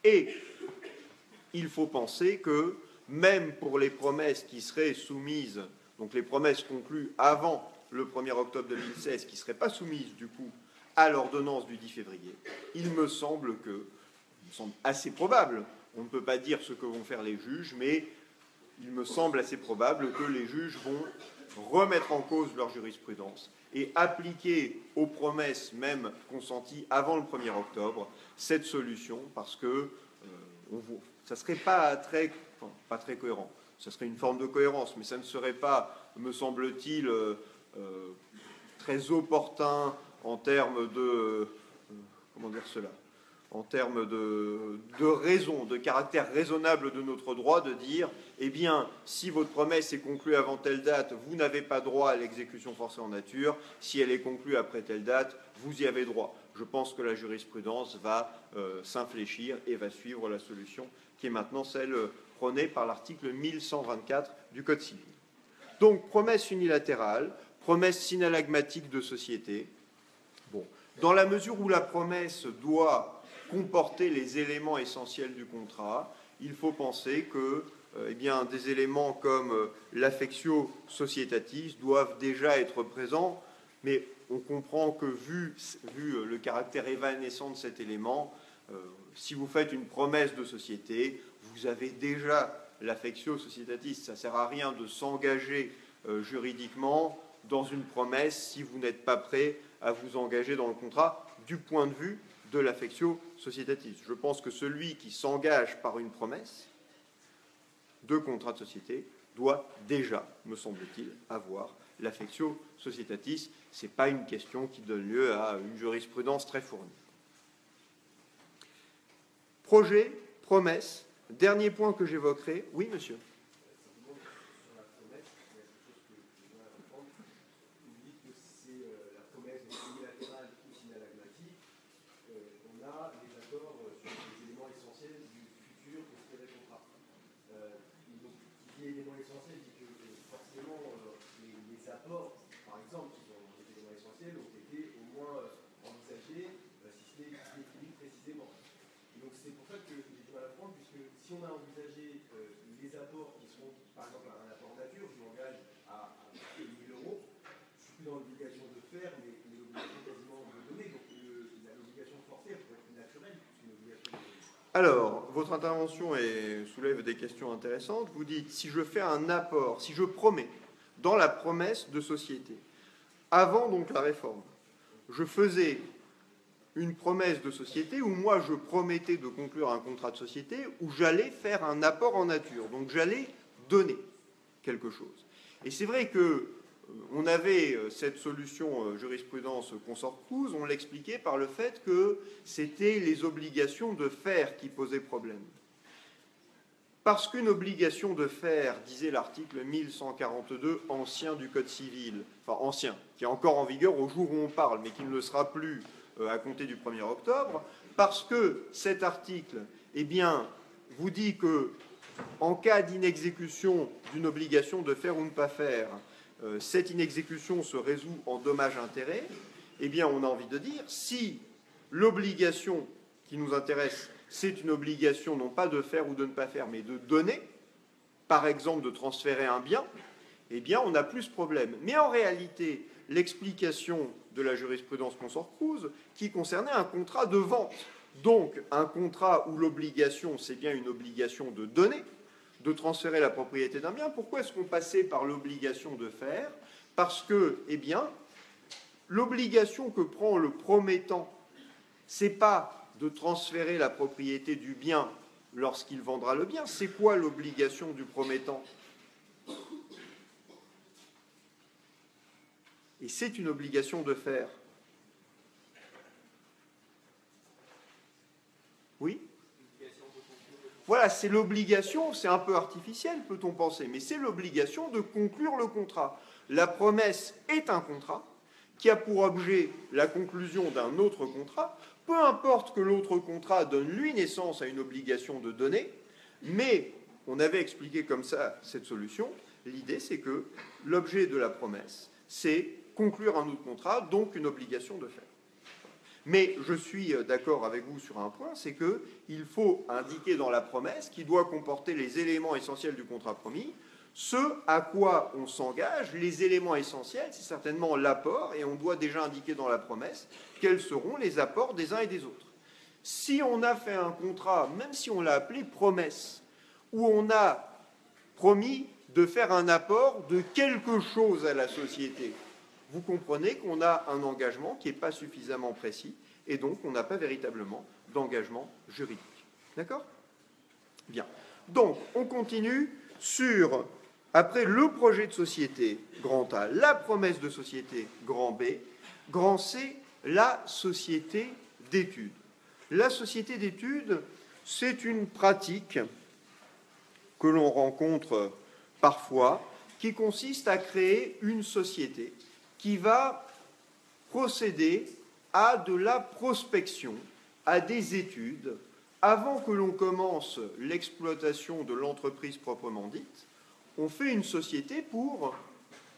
Et il faut penser que, même pour les promesses qui seraient soumises, donc les promesses conclues avant le 1er octobre 2016, qui ne seraient pas soumises du coup à l'ordonnance du 10 février, il me semble assez probable, on ne peut pas dire ce que vont faire les juges, mais il me semble assez probable que les juges vont remettre en cause leur jurisprudence et appliquer aux promesses même consenties avant le 1er octobre cette solution, parce que ça ne serait pas très cohérent. Ça serait une forme de cohérence, mais ça ne serait pas, me semble-t-il, très opportun en termes de... comment dire cela ? En termes de raison, de caractère raisonnable de notre droit, de dire, eh bien, si votre promesse est conclue avant telle date, vous n'avez pas droit à l'exécution forcée en nature. Si elle est conclue après telle date, vous y avez droit. Je pense que la jurisprudence va s'infléchir et va suivre la solution qui est maintenant celle prônée par l'article 1124 du Code civil. Donc, promesse unilatérale, promesse synallagmatique de société. Bon, dans la mesure où la promesse doit comporter les éléments essentiels du contrat, il faut penser que eh bien, des éléments comme l'affectio societatis doivent déjà être présents, mais on comprend que vu le caractère évanescent de cet élément, si vous faites une promesse de société, vous avez déjà l'affectio societatis. Ça ne sert à rien de s'engager juridiquement dans une promesse si vous n'êtes pas prêt à vous engager dans le contrat du point de vue de l'affectio societatis. Je pense que celui qui s'engage par une promesse de contrat de société doit déjà, me semble-t-il, avoir l'affectio societatis. Ce n'est pas une question qui donne lieu à une jurisprudence très fournie. Projet, promesse, dernier point que j'évoquerai. Oui, monsieur. Si on a envisagé les apports qui seront, par exemple, un apport nature, je m'engage à 1 000 euros, je suis plus dans l'obligation de faire, mais l'obligation quasiment de donner. Donc l'obligation forcée peut être naturelle, puisqu'une obligation de... Alors, votre intervention soulève des questions intéressantes. Vous dites, si je fais un apport, si je promets, dans la promesse de société, avant donc la réforme, je faisais une promesse de société où moi je promettais de conclure un contrat de société où j'allais faire un apport en nature, donc j'allais donner quelque chose. Et c'est vrai que on avait cette solution jurisprudence consort-Cruz, on l'expliquait par le fait que c'était les obligations de faire qui posaient problème. Parce qu'une obligation de faire, disait l'article 1142 ancien du Code civil, enfin ancien, qui est encore en vigueur au jour où on parle, mais qui ne le sera plus à compter du 1er octobre, parce que cet article, eh bien, vous dit que, en cas d'inexécution d'une obligation de faire ou ne pas faire, cette inexécution se résout en dommages-intérêts, eh bien, on a envie de dire, si l'obligation qui nous intéresse, c'est une obligation non pas de faire ou de ne pas faire, mais de donner, par exemple de transférer un bien, eh bien, on n'a plus ce problème. Mais en réalité, l'explication de la jurisprudence consort-Cruz qui concernait un contrat de vente. Donc, un contrat où l'obligation, c'est bien une obligation de donner, de transférer la propriété d'un bien. Pourquoi est-ce qu'on passait par l'obligation de faire? Parce que, eh bien, l'obligation que prend le promettant, c'est pas de transférer la propriété du bien lorsqu'il vendra le bien. C'est quoi l'obligation du promettant? Et c'est une obligation de faire. Oui? Voilà, c'est l'obligation, c'est un peu artificiel, peut-on penser, mais c'est l'obligation de conclure le contrat. La promesse est un contrat qui a pour objet la conclusion d'un autre contrat, peu importe que l'autre contrat donne lui naissance à une obligation de donner, mais on avait expliqué comme ça cette solution. L'idée, c'est que l'objet de la promesse, c'est conclure un autre contrat, donc une obligation de faire. Mais je suis d'accord avec vous sur un point, c'est qu'il faut indiquer dans la promesse, qui doit comporter les éléments essentiels du contrat promis, ce à quoi on s'engage, les éléments essentiels, c'est certainement l'apport, et on doit déjà indiquer dans la promesse quels seront les apports des uns et des autres. Si on a fait un contrat, même si on l'a appelé promesse, où on a promis de faire un apport de quelque chose à la société, vous comprenez qu'on a un engagement qui n'est pas suffisamment précis, et donc on n'a pas véritablement d'engagement juridique. D'accord? Bien. Donc, on continue sur, après le projet de société, grand A, la promesse de société, grand B, grand C, la société d'études. La société d'études, c'est une pratique que l'on rencontre parfois, qui consiste à créer une société qui va procéder à de la prospection, à des études, avant que l'on commence l'exploitation de l'entreprise proprement dite. On fait une société pour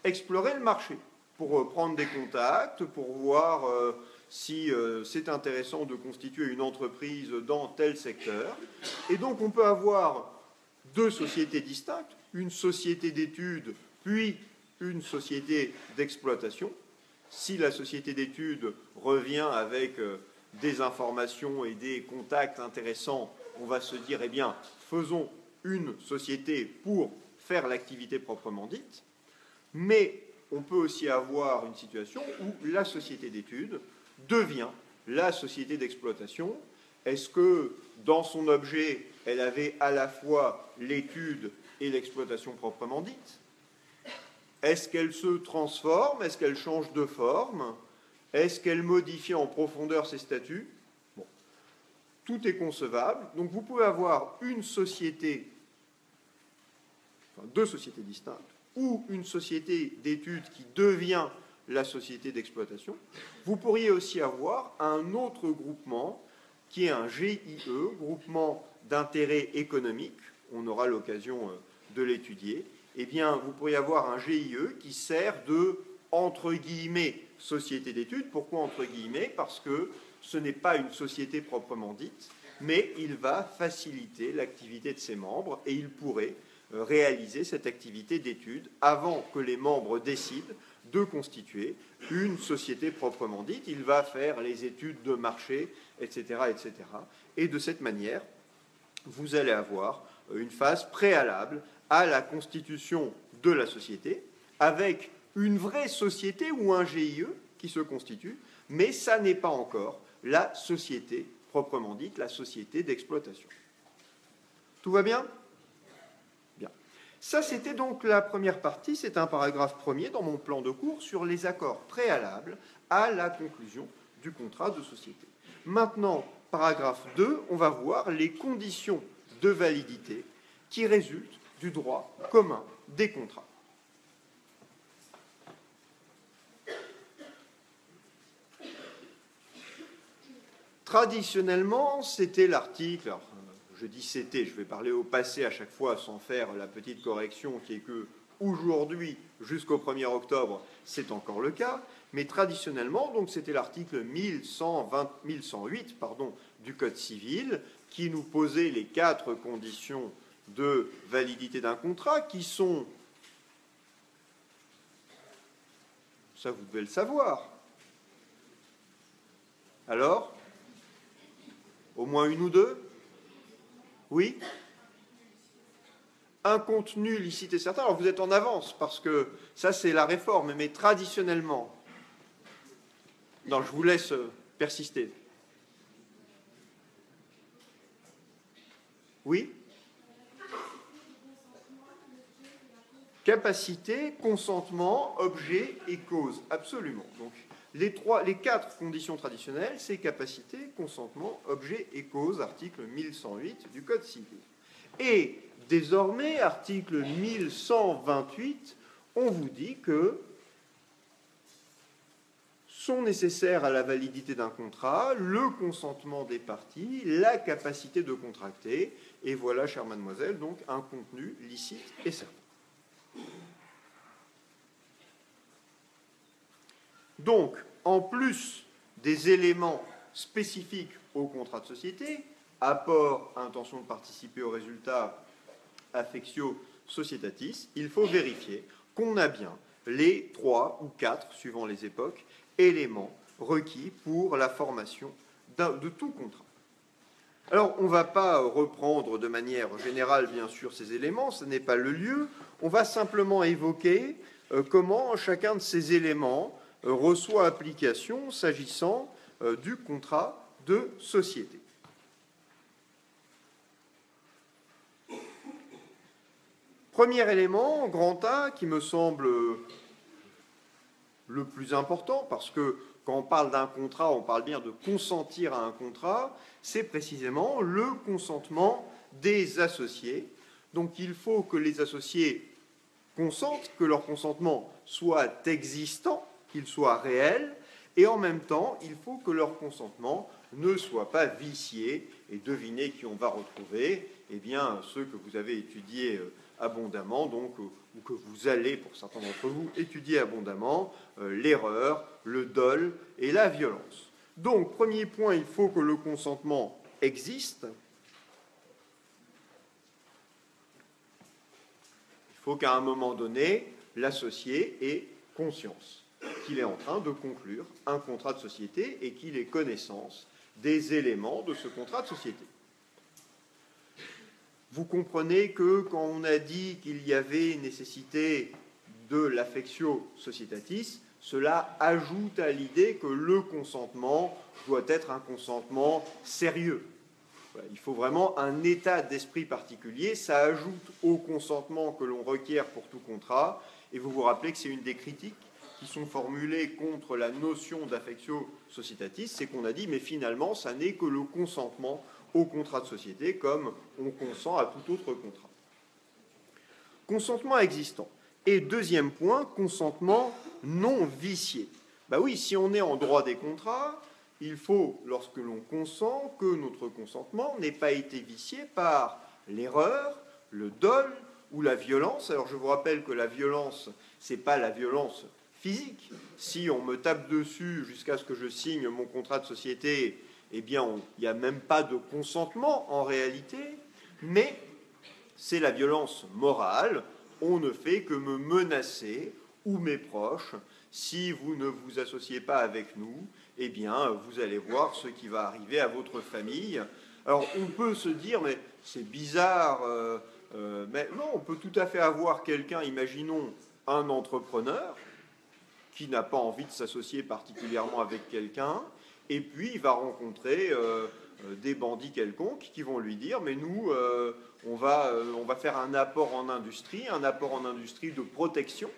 explorer le marché, pour prendre des contacts, pour voir si c'est intéressant de constituer une entreprise dans tel secteur. Et donc on peut avoir deux sociétés distinctes, une société d'études, puis une société d'exploitation. Si la société d'études revient avec des informations et des contacts intéressants, on va se dire, eh bien, faisons une société pour faire l'activité proprement dite. Mais on peut aussi avoir une situation où la société d'études devient la société d'exploitation. Est-ce que, dans son objet, elle avait à la fois l'étude et l'exploitation proprement dite? Est-ce qu'elle se transforme? Est-ce qu'elle change de forme? Est-ce qu'elle modifie en profondeur ses statuts? Bon. Tout est concevable. Donc vous pouvez avoir une société, enfin deux sociétés distinctes, ou une société d'études qui devient la société d'exploitation. Vous pourriez aussi avoir un autre groupement qui est un GIE, groupement d'intérêt économique. On aura l'occasion de l'étudier. Eh bien, vous pourriez avoir un GIE qui sert de, entre guillemets, société d'études. Pourquoi entre guillemets? Parce que ce n'est pas une société proprement dite, mais il va faciliter l'activité de ses membres et il pourrait réaliser cette activité d'études avant que les membres décident de constituer une société proprement dite. Il va faire les études de marché, etc., etc. Et de cette manière, vous allez avoir une phase préalable à la constitution de la société, avec une vraie société ou un GIE qui se constitue, mais ça n'est pas encore la société proprement dite, la société d'exploitation. Tout va bien? Bien. Ça, c'était donc la première partie, c'est un paragraphe premier dans mon plan de cours sur les accords préalables à la conclusion du contrat de société. Maintenant, paragraphe 2, on va voir les conditions de validité qui résultent du droit commun des contrats. Traditionnellement, c'était l'article, alors, je dis c'était, je vais parler au passé à chaque fois sans faire la petite correction qui est que aujourd'hui, jusqu'au 1er octobre, c'est encore le cas, mais traditionnellement, donc c'était l'article 1108 du Code civil qui nous posait les 4 conditions de validité d'un contrat qui sont, ça vous devez le savoir. Alors, au moins une ou deux? Oui? Un contenu licite et certain. Alors vous êtes en avance parce que ça c'est la réforme, mais traditionnellement, non, je vous laisse persister. Oui? Capacité, consentement, objet et cause. Absolument. Donc, les 4 conditions traditionnelles, c'est capacité, consentement, objet et cause, article 1108 du Code civil. Et désormais, article 1128, on vous dit que sont nécessaires à la validité d'un contrat le consentement des parties, la capacité de contracter, et voilà, chère mademoiselle, donc un contenu licite et certain. Donc, en plus des éléments spécifiques au contrat de société, apport, intention de participer au résultat, affectio societatis, il faut vérifier qu'on a bien les 3 ou 4, suivant les époques, éléments requis pour la formation de tout contrat. Alors, on ne va pas reprendre de manière générale, bien sûr, ces éléments, ce n'est pas le lieu. On va simplement évoquer comment chacun de ces éléments reçoit application s'agissant du contrat de société. Premier élément, grand A, qui me semble le plus important, parce que quand on parle d'un contrat, on parle bien de consentir à un contrat, c'est précisément le consentement des associés. Donc il faut que les associés consentent, que leur consentement soit existant, qu'il soit réel, et en même temps, il faut que leur consentement ne soit pas vicié. Et devinez qui on va retrouver? Eh bien, ceux que vous avez étudiés abondamment, donc, ou que vous allez, pour certains d'entre vous, étudier abondamment, l'erreur, le dol et la violence. Donc, premier point, il faut que le consentement existe. faut qu'à un moment donné, l'associé ait conscience qu'il est en train de conclure un contrat de société et qu'il ait connaissance des éléments de ce contrat de société. Vous comprenez que quand on a dit qu'il y avait nécessité de l'affectio societatis, cela ajoute à l'idée que le consentement doit être un consentement sérieux. Voilà, il faut vraiment un état d'esprit particulier, ça ajoute au consentement que l'on requiert pour tout contrat, et vous vous rappelez que c'est une des critiques qui sont formulées contre la notion d'affectio societatis, c'est qu'on a dit, mais finalement, ça n'est que le consentement au contrat de société, comme on consent à tout autre contrat. Consentement existant. Et deuxième point, consentement non vicié. Ben oui, si on est en droit des contrats, il faut, lorsque l'on consent, que notre consentement n'ait pas été vicié par l'erreur, le dol ou la violence. Alors je vous rappelle que la violence, ce n'est pas la violence physique. Si on me tape dessus jusqu'à ce que je signe mon contrat de société, eh bien, il n'y a même pas de consentement en réalité, mais c'est la violence morale. On ne fait que me menacer, ou mes proches. Si vous ne vous associez pas avec nous, eh bien, vous allez voir ce qui va arriver à votre famille. Alors, on peut se dire, mais c'est bizarre, mais non, on peut tout à fait avoir quelqu'un, imaginons un entrepreneur, qui n'a pas envie de s'associer particulièrement avec quelqu'un, et puis il va rencontrer des bandits quelconques qui vont lui dire, mais nous, on va faire un apport en industrie de protection.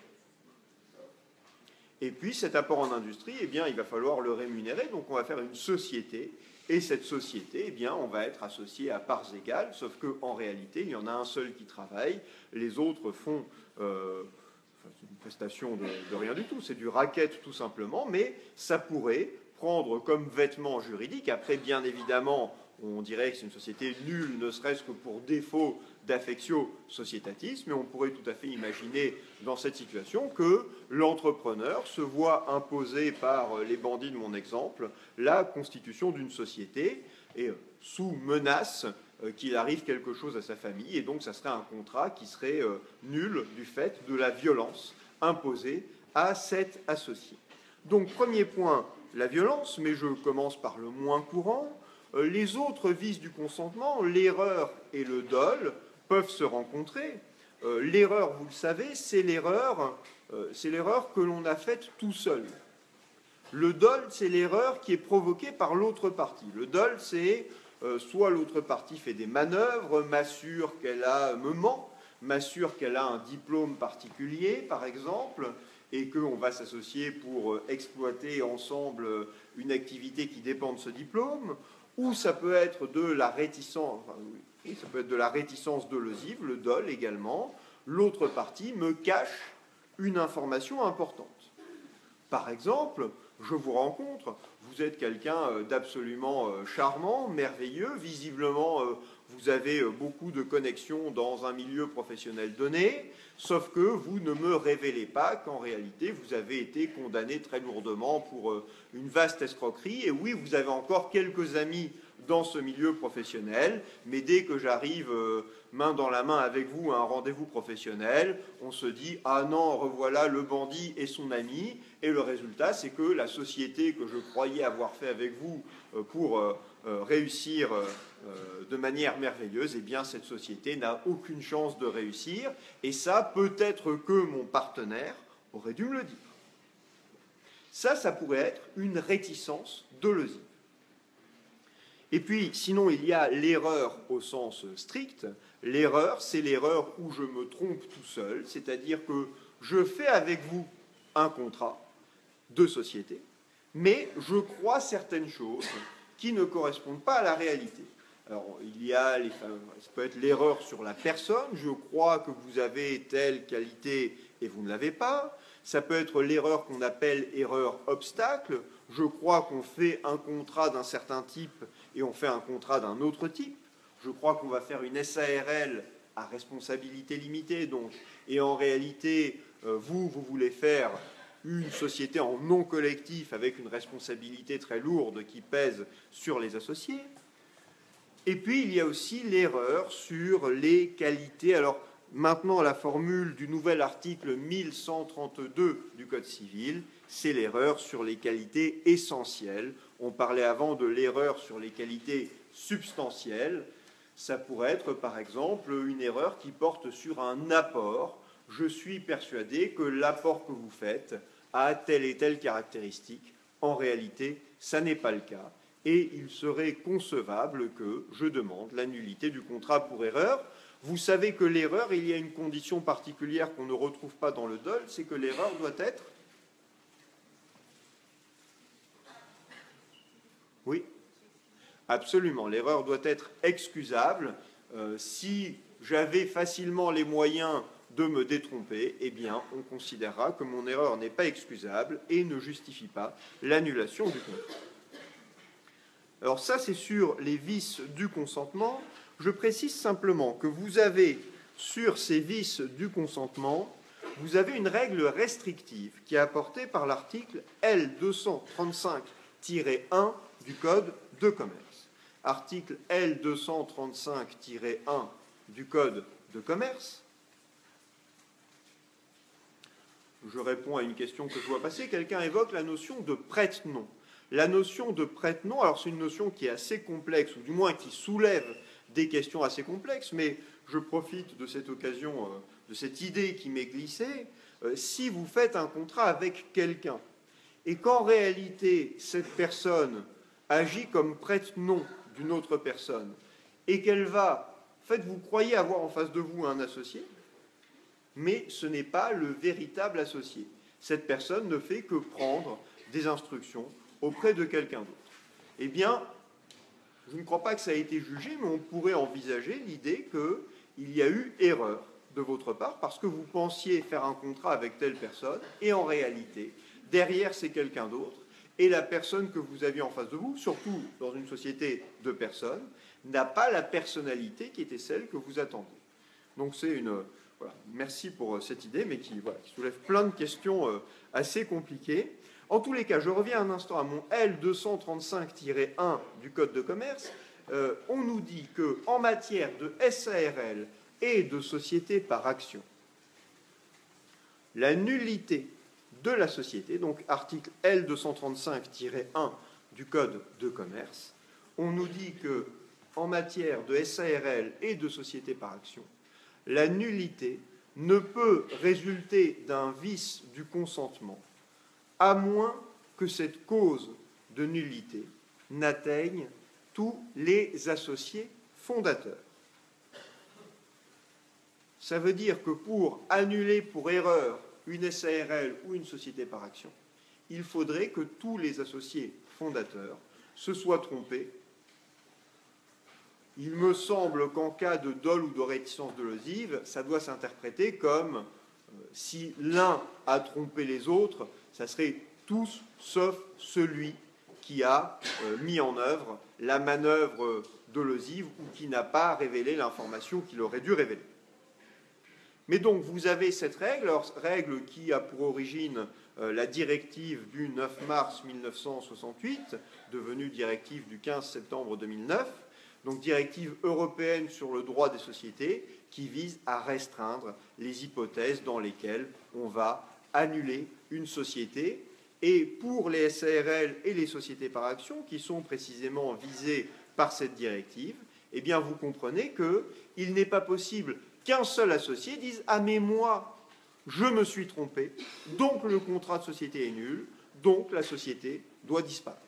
Et puis cet apport en industrie, eh bien, il va falloir le rémunérer, donc on va faire une société, et cette société, eh bien, on va être associé à parts égales, sauf qu'en réalité, il y en a un seul qui travaille, les autres font c'est une prestation de rien du tout, c'est du racket tout simplement, mais ça pourrait prendre comme vêtement juridique, après bien évidemment, on dirait que c'est une société nulle, ne serait-ce que pour défaut d'affectio societatis, mais on pourrait tout à fait imaginer dans cette situation que l'entrepreneur se voit imposer par les bandits de mon exemple la constitution d'une société et sous menace qu'il arrive quelque chose à sa famille, et donc ça serait un contrat qui serait nul du fait de la violence imposée à cet associé. Donc premier point, la violence, mais je commence par le moins courant. Les autres vices du consentement, l'erreur et le dol, peuvent se rencontrer. L'erreur, vous le savez, c'est l'erreur que l'on a faite tout seul. Le dol, c'est l'erreur qui est provoquée par l'autre partie. Le dol, c'est soit l'autre partie fait des manœuvres, m'assure me ment, m'assure qu'elle a un diplôme particulier, par exemple, et qu'on va s'associer pour exploiter ensemble une activité qui dépend de ce diplôme, ou ça peut être de la réticence, ça peut être de la réticence dolosive, le dol également. L'autre partie me cache une information importante. Par exemple, je vous rencontre, vous êtes quelqu'un d'absolument charmant, merveilleux, visiblement vous avez beaucoup de connexions dans un milieu professionnel donné, sauf que vous ne me révélez pas qu'en réalité vous avez été condamné très lourdement pour une vaste escroquerie, et oui, vous avez encore quelques amis dans ce milieu professionnel, mais dès que j'arrive main dans la main avec vous à un rendez-vous professionnel, on se dit « Ah non, revoilà le bandit et son ami », et le résultat, c'est que la société que je croyais avoir fait avec vous pour réussir de manière merveilleuse, eh bien cette société n'a aucune chance de réussir, et ça, peut-être que mon partenaire aurait dû me le dire. Ça pourrait être une réticence dolosive. Et puis, sinon, il y a l'erreur au sens strict. L'erreur, c'est l'erreur où je me trompe tout seul, c'est-à-dire que je fais avec vous un contrat de société, mais je crois certaines choses qui ne correspondent pas à la réalité. Alors, ça peut être l'erreur sur la personne, je crois que vous avez telle qualité et vous ne l'avez pas. Ça peut être l'erreur qu'on appelle erreur obstacle, je crois qu'on fait un contrat d'un certain type et on fait un contrat d'un autre type. Je crois qu'on va faire une SARL à responsabilité limitée, donc, et en réalité, vous voulez faire une société en non collectif avec une responsabilité très lourde qui pèse sur les associés. Et puis, il y a aussi l'erreur sur les qualités. Alors, Maintenant, la formule du nouvel article 1132 du Code civil, c'est l'erreur sur les qualités essentielles. On parlait avant de l'erreur sur les qualités substantielles. Ça pourrait être, par exemple, une erreur qui porte sur un apport. Je suis persuadé que l'apport que vous faites a telle et telle caractéristique. En réalité, ça n'est pas le cas. Et il serait concevable que je demande la nullité du contrat pour erreur. Vous savez que l'erreur, il y a une condition particulière qu'on ne retrouve pas dans le DOL, c'est que l'erreur doit être... Oui, absolument. L'erreur doit être excusable. Si j'avais facilement les moyens de me détromper, eh bien, on considérera que mon erreur n'est pas excusable et ne justifie pas l'annulation du contrat. Alors ça, c'est sur les vices du consentement. Je précise simplement que vous avez, sur ces vices du consentement, vous avez une règle restrictive qui est apportée par l'article L235-1 du Code de commerce. Article L235-1 du Code de commerce. Je réponds à une question que je vois passer. Quelqu'un évoque la notion de prête-nom. La notion de prête-nom, alors c'est une notion qui est assez complexe, ou du moins qui soulève des questions assez complexes, mais je profite de cette occasion, de cette idée qui m'est glissée. Si vous faites un contrat avec quelqu'un, et qu'en réalité, cette personne agit comme prête-nom d'une autre personne, et qu'elle va, en fait, vous croyez avoir en face de vous un associé, mais ce n'est pas le véritable associé. Cette personne ne fait que prendre des instructions auprès de quelqu'un d'autre. Eh bien, je ne crois pas que ça ait été jugé, mais on pourrait envisager l'idée qu'il y a eu erreur de votre part, parce que vous pensiez faire un contrat avec telle personne, et en réalité, derrière, c'est quelqu'un d'autre, et la personne que vous aviez en face de vous, surtout dans une société de personnes, n'a pas la personnalité qui était celle que vous attendiez. Donc c'est une... Voilà, merci pour cette idée, mais qui soulève plein de questions assez compliquées. En tous les cas, je reviens un instant à mon L235-1 du Code de commerce. On nous dit qu'en matière de SARL et de société par action, la nullité de la société, donc article L235-1 du Code de commerce, on nous dit qu'en matière de SARL et de société par action, la nullité ne peut résulter d'un vice du consentement, à moins que cette cause de nullité n'atteigne tous les associés fondateurs. Ça veut dire que pour annuler pour erreur une SARL ou une société par action, il faudrait que tous les associés fondateurs se soient trompés. Il me semble qu'en cas de dol ou de réticence dolosive, ça doit s'interpréter comme si l'un a trompé les autres, ça serait tous sauf celui qui a mis en œuvre la manœuvre dolosive ou qui n'a pas révélé l'information qu'il aurait dû révéler. Mais donc vous avez cette règle, règle qui a pour origine la directive du 9 mars 1968, devenue directive du 15 septembre 2009, donc directive européenne sur le droit des sociétés, qui vise à restreindre les hypothèses dans lesquelles on va annuler une société. Et pour les SARL et les sociétés par action, qui sont précisément visées par cette directive, eh bien vous comprenez qu'il n'est pas possible qu'un seul associé dise « Ah mais moi, je me suis trompé, donc le contrat de société est nul, donc la société doit disparaître ».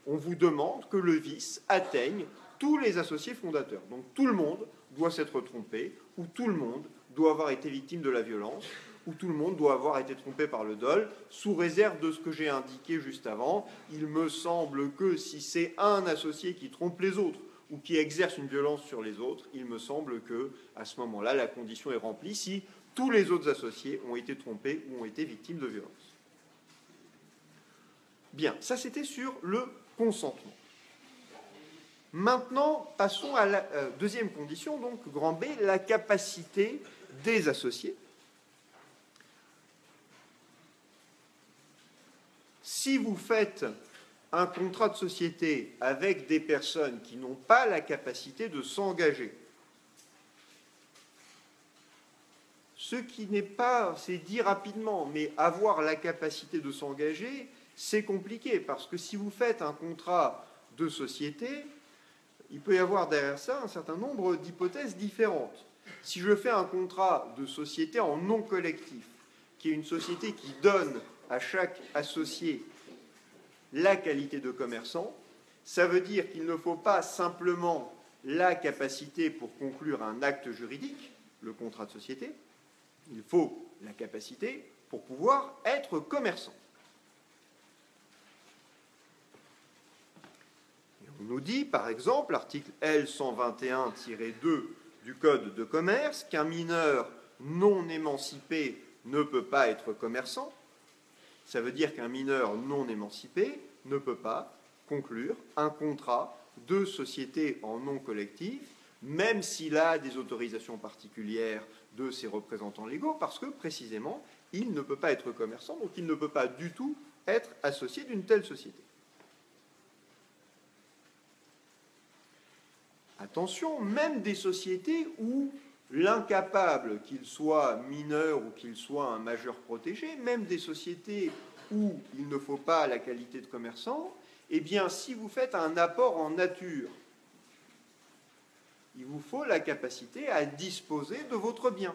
On vous demande que le vice atteigne tous les associés fondateurs. Donc tout le monde doit s'être trompé, ou tout le monde doit avoir été victime de la violence, ou tout le monde doit avoir été trompé par le dol, sous réserve de ce que j'ai indiqué juste avant. Il me semble que si c'est un associé qui trompe les autres, ou qui exerce une violence sur les autres, il me semble qu'à ce moment-là, la condition est remplie si tous les autres associés ont été trompés ou ont été victimes de violence. Bien, ça c'était sur le consentement. Maintenant, passons à la deuxième condition, donc grand B, la capacité des associés. Si vous faites un contrat de société avec des personnes qui n'ont pas la capacité de s'engager, Ce qui n'est pas, c'est dit rapidement, mais avoir la capacité de s'engager, c'est compliqué, parce que si vous faites un contrat de société, il peut y avoir derrière ça un certain nombre d'hypothèses différentes. Si je fais un contrat de société en non collectif, qui est une société qui donne à chaque associé la qualité de commerçant, ça veut dire qu'il ne faut pas simplement la capacité pour conclure un acte juridique, le contrat de société, il faut la capacité pour pouvoir être commerçant. Et on nous dit, par exemple, l'article L121-2 du Code de commerce, qu'un mineur non émancipé ne peut pas être commerçant. Ça veut dire qu'un mineur non émancipé ne peut pas conclure un contrat de société en non collectif, même s'il a des autorisations particulières de ses représentants légaux, parce que précisément, il ne peut pas être commerçant, donc il ne peut pas du tout être associé d'une telle société. Attention, même des sociétés où l'incapable, qu'il soit mineur ou qu'il soit un majeur protégé, même des sociétés où il ne faut pas la qualité de commerçant, eh bien, si vous faites un apport en nature, il vous faut la capacité à disposer de votre bien.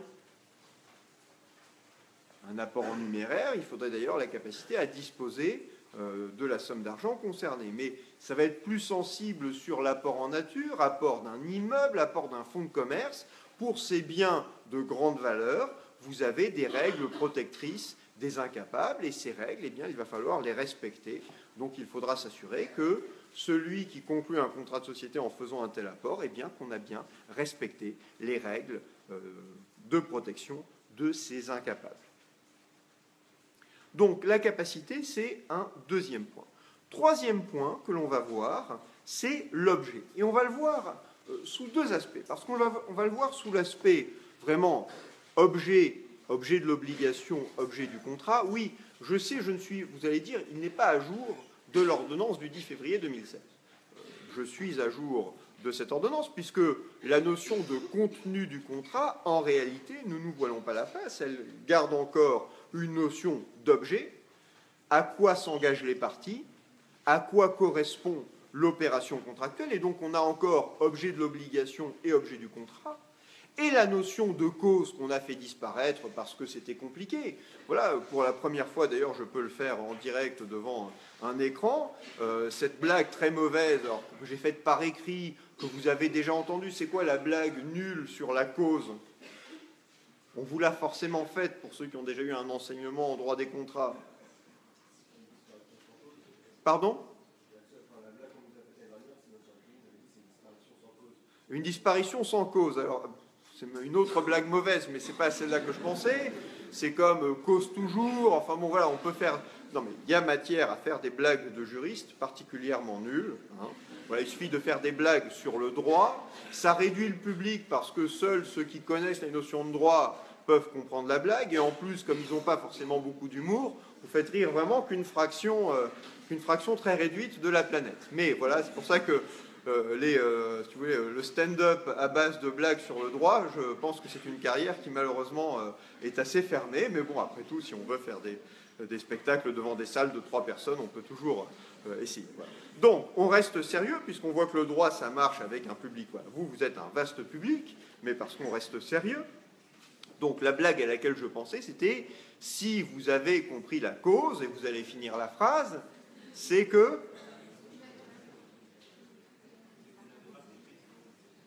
Un apport en numéraire, il faudrait d'ailleurs la capacité à disposer de la somme d'argent concernée. Mais ça va être plus sensible sur l'apport en nature, apport d'un immeuble, apport d'un fonds de commerce. Pour ces biens de grande valeur, vous avez des règles protectrices des incapables, et ces règles, eh bien, il va falloir les respecter. Donc il faudra s'assurer que celui qui conclut un contrat de société en faisant un tel apport, eh bien, qu'on a bien respecté les règles de protection de ces incapables. Donc la capacité, c'est un deuxième point. Troisième point que l'on va voir, c'est l'objet. Et on va le voir sous deux aspects, parce qu'on va le voir sous l'aspect vraiment objet de l'obligation, objet du contrat. Oui, je sais, vous allez dire, il n'est pas à jour de l'ordonnance du 10 février 2016. Je suis à jour de cette ordonnance, puisque la notion de contenu du contrat, en réalité, nous ne nous voilons pas la face, elle garde encore une notion d'objet, à quoi s'engagent les parties, à quoi correspond l'opération contractuelle, et donc on a encore objet de l'obligation et objet du contrat, et la notion de cause qu'on a fait disparaître parce que c'était compliqué. Voilà, pour la première fois d'ailleurs, je peux le faire en direct devant un écran. Cette blague très mauvaise, alors, que j'ai faite par écrit, que vous avez déjà entendue, c'est quoi la blague nulle sur la cause? On vous l'a forcément faite pour ceux qui ont déjà eu un enseignement en droit des contrats. Pardon? Une disparition sans cause. Alors, c'est une autre blague mauvaise, mais ce n'est pas celle-là que je pensais. C'est comme cause toujours. Enfin bon, voilà, on peut faire... Non, mais il y a matière à faire des blagues de juristes particulièrement nulles. Hein. Voilà, il suffit de faire des blagues sur le droit. Ça réduit le public parce que seuls ceux qui connaissent les notions de droit peuvent comprendre la blague. Et en plus, comme ils n'ont pas forcément beaucoup d'humour, vous faites rire vraiment qu'une fraction très réduite de la planète. Mais voilà, c'est pour ça que si vous voulez, le stand-up à base de blagues sur le droit, je pense que c'est une carrière qui malheureusement est assez fermée. Mais bon, après tout, si on veut faire des spectacles devant des salles de 3 personnes, on peut toujours essayer. Voilà. Donc, on reste sérieux, puisqu'on voit que le droit, ça marche avec un public. Voilà. Vous êtes un vaste public, mais parce qu'on reste sérieux. Donc, la blague à laquelle je pensais, c'était « si vous avez compris la cause », et vous allez finir la phrase, c'est que...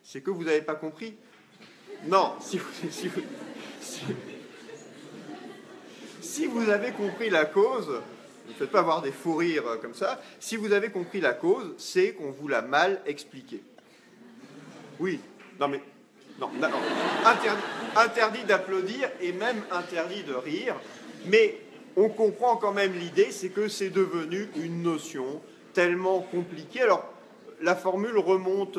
C'est que vous n'avez pas compris? Non, si vous avez compris la cause, ne faites pas avoir des fous rires comme ça, si vous avez compris la cause, c'est qu'on vous l'a mal expliqué. Oui, non mais... Non, interdit d'applaudir et même interdit de rire, mais on comprend quand même l'idée, c'est que c'est devenu une notion tellement compliquée. Alors, la formule remonte...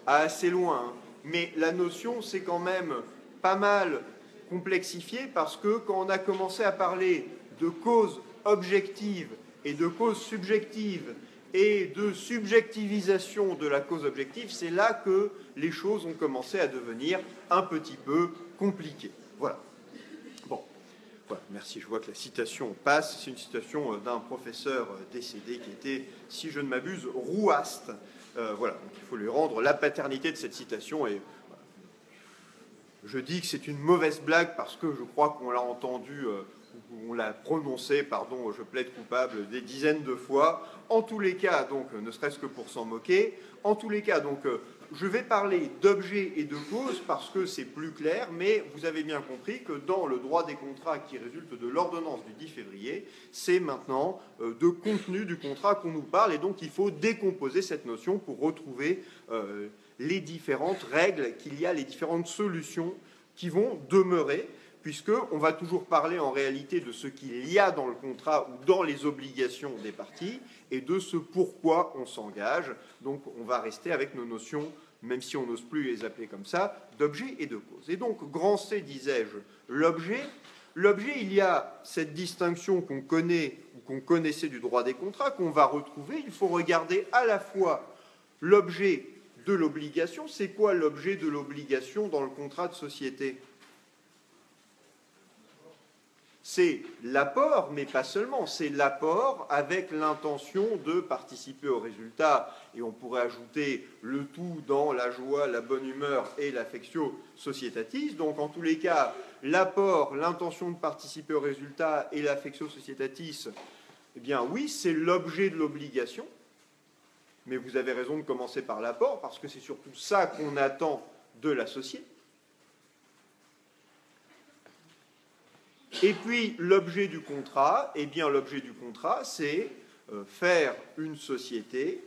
à assez loin, mais la notion s'est quand même pas mal complexifiée parce que quand on a commencé à parler de causes objectives et de causes subjectives et de subjectivisation de la cause objective, c'est là que les choses ont commencé à devenir un petit peu compliquées. Voilà. voilà, merci, je vois que la citation passe. C'est une citation d'un professeur décédé qui était, si je ne m'abuse, rouaste. Voilà, donc il faut lui rendre la paternité de cette citation. Et je dis que c'est une mauvaise blague parce que je crois qu'on l'a entendu, on l'a prononcé, pardon, je plaide coupable, des dizaines de fois. En tous les cas, donc, ne serait-ce que pour s'en moquer, en tous les cas, donc, je vais parler d'objet et de cause parce que c'est plus clair, mais vous avez bien compris que dans le droit des contrats qui résulte de l'ordonnance du 10 février, c'est maintenant de contenu du contrat qu'on nous parle, et donc il faut décomposer cette notion pour retrouver les différentes règles qu'il y a, les différentes solutions qui vont demeurer, puisqu'on va toujours parler en réalité de ce qu'il y a dans le contrat ou dans les obligations des parties, et de ce pourquoi on s'engage. Donc on va rester avec nos notions, même si on n'ose plus les appeler comme ça, d'objet et de cause. Et donc, grand C, disais-je, l'objet. L'objet, il y a cette distinction qu'on connaît ou qu'on connaissait du droit des contrats, qu'on va retrouver. Il faut regarder à la fois l'objet de l'obligation. C'est quoi l'objet de l'obligation dans le contrat de société? C'est l'apport, mais pas seulement, c'est l'apport avec l'intention de participer au résultat. Et on pourrait ajouter le tout dans la joie, la bonne humeur et l'affectio societatis. Donc en tous les cas, l'apport, l'intention de participer au résultat et l'affectio societatis, eh bien oui, c'est l'objet de l'obligation. Mais vous avez raison de commencer par l'apport, parce que c'est surtout ça qu'on attend de l'associé. Et puis, l'objet du contrat, eh bien, l'objet du contrat, c'est faire une société.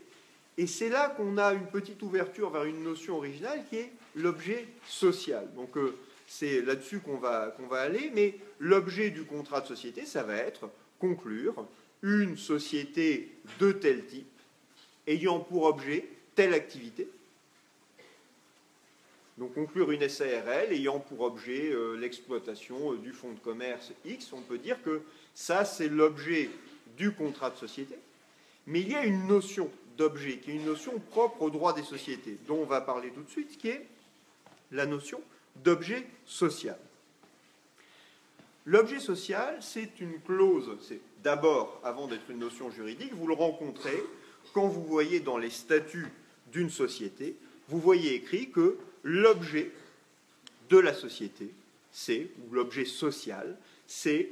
Et c'est là qu'on a une petite ouverture vers une notion originale qui est l'objet social. Donc, c'est là-dessus qu'on va aller. Mais l'objet du contrat de société, ça va être conclure une société de tel type, ayant pour objet telle activité. Donc conclure une SARL ayant pour objet l'exploitation du fonds de commerce X, on peut dire que ça c'est l'objet du contrat de société. Mais il y a une notion d'objet qui est une notion propre au droit des sociétés, dont on va parler tout de suite, qui est la notion d'objet social. L'objet social, c'est une clause, c'est d'abord, avant d'être une notion juridique, vous le rencontrez quand vous voyez dans les statuts d'une société, vous voyez écrit que l'objet de la société, c'est, ou l'objet social, c'est,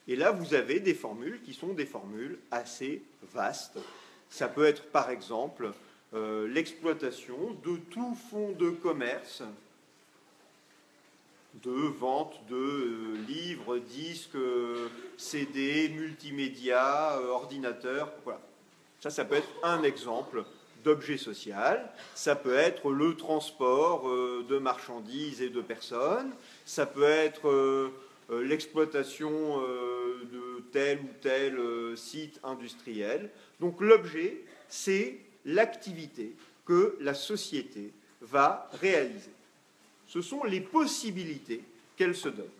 et là vous avez des formules qui sont des formules assez vastes. Ça peut être par exemple l'exploitation de tout fonds de commerce, de vente de livres, disques, CD, multimédia, ordinateurs, voilà. Ça peut être un exemple d'objet social. Ça peut être le transport de marchandises et de personnes. Ça peut être l'exploitation de tel ou tel site industriel. Donc l'objet, c'est l'activité que la société va réaliser. Ce sont les possibilités qu'elle se donne.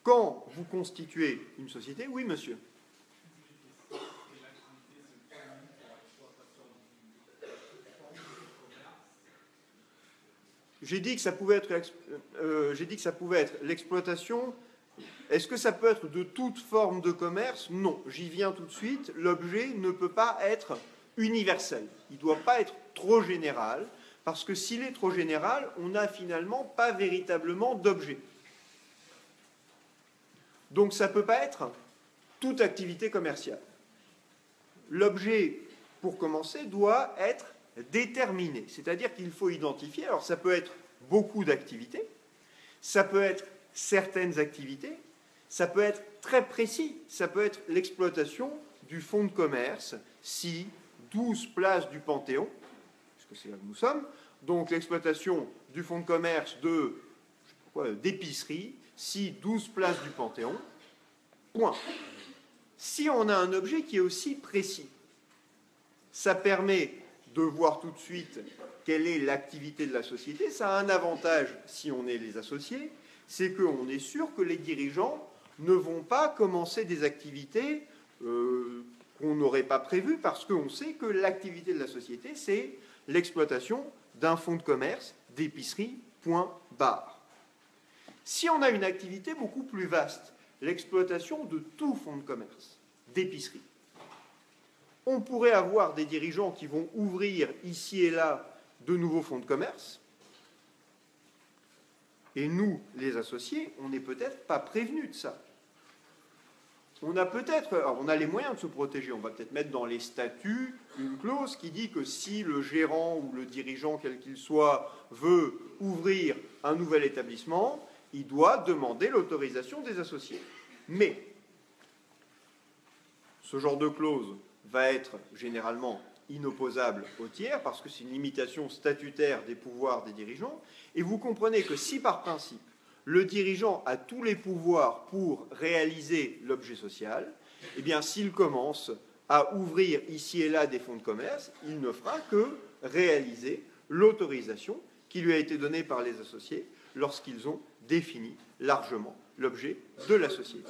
Quand vous constituez une société, oui, monsieur. J'ai dit que ça pouvait être l'exploitation. Est-ce que ça peut être de toute forme de commerce? Non, j'y viens tout de suite. L'objet ne peut pas être universel. Il ne doit pas être trop général, parce que s'il est trop général, on n'a finalement pas véritablement d'objet. Donc ça ne peut pas être toute activité commerciale. L'objet, pour commencer, doit être déterminé, c'est-à-dire qu'il faut identifier, alors ça peut être beaucoup d'activités, ça peut être certaines activités, ça peut être très précis, ça peut être l'exploitation du fonds de commerce, si 12 places du Panthéon, puisque c'est là que nous sommes, donc l'exploitation du fonds de commerce d'épicerie, si 12 places du Panthéon, point. Si on a un objet qui est aussi précis, ça permet de voir tout de suite quelle est l'activité de la société. Ça a un avantage si on est les associés, c'est qu'on est sûr que les dirigeants ne vont pas commencer des activités qu'on n'aurait pas prévues parce qu'on sait que l'activité de la société, c'est l'exploitation d'un fonds de commerce, d'épicerie, point barre. Si on a une activité beaucoup plus vaste, l'exploitation de tout fonds de commerce, d'épicerie, on pourrait avoir des dirigeants qui vont ouvrir ici et là de nouveaux fonds de commerce, et nous, les associés, on n'est peut-être pas prévenus de ça. On a les moyens de se protéger. On va peut-être mettre dans les statuts une clause qui dit que si le gérant ou le dirigeant, quel qu'il soit, veut ouvrir un nouvel établissement, il doit demander l'autorisation des associés. Mais ce genre de clause va être généralement inopposable aux tiers parce que c'est une limitation statutaire des pouvoirs des dirigeants. Et vous comprenez que si par principe, le dirigeant a tous les pouvoirs pour réaliser l'objet social, eh bien, s'il commence à ouvrir ici et là des fonds de commerce, il ne fera que réaliser l'autorisation qui lui a été donnée par les associés lorsqu'ils ont défini largement l'objet de la société.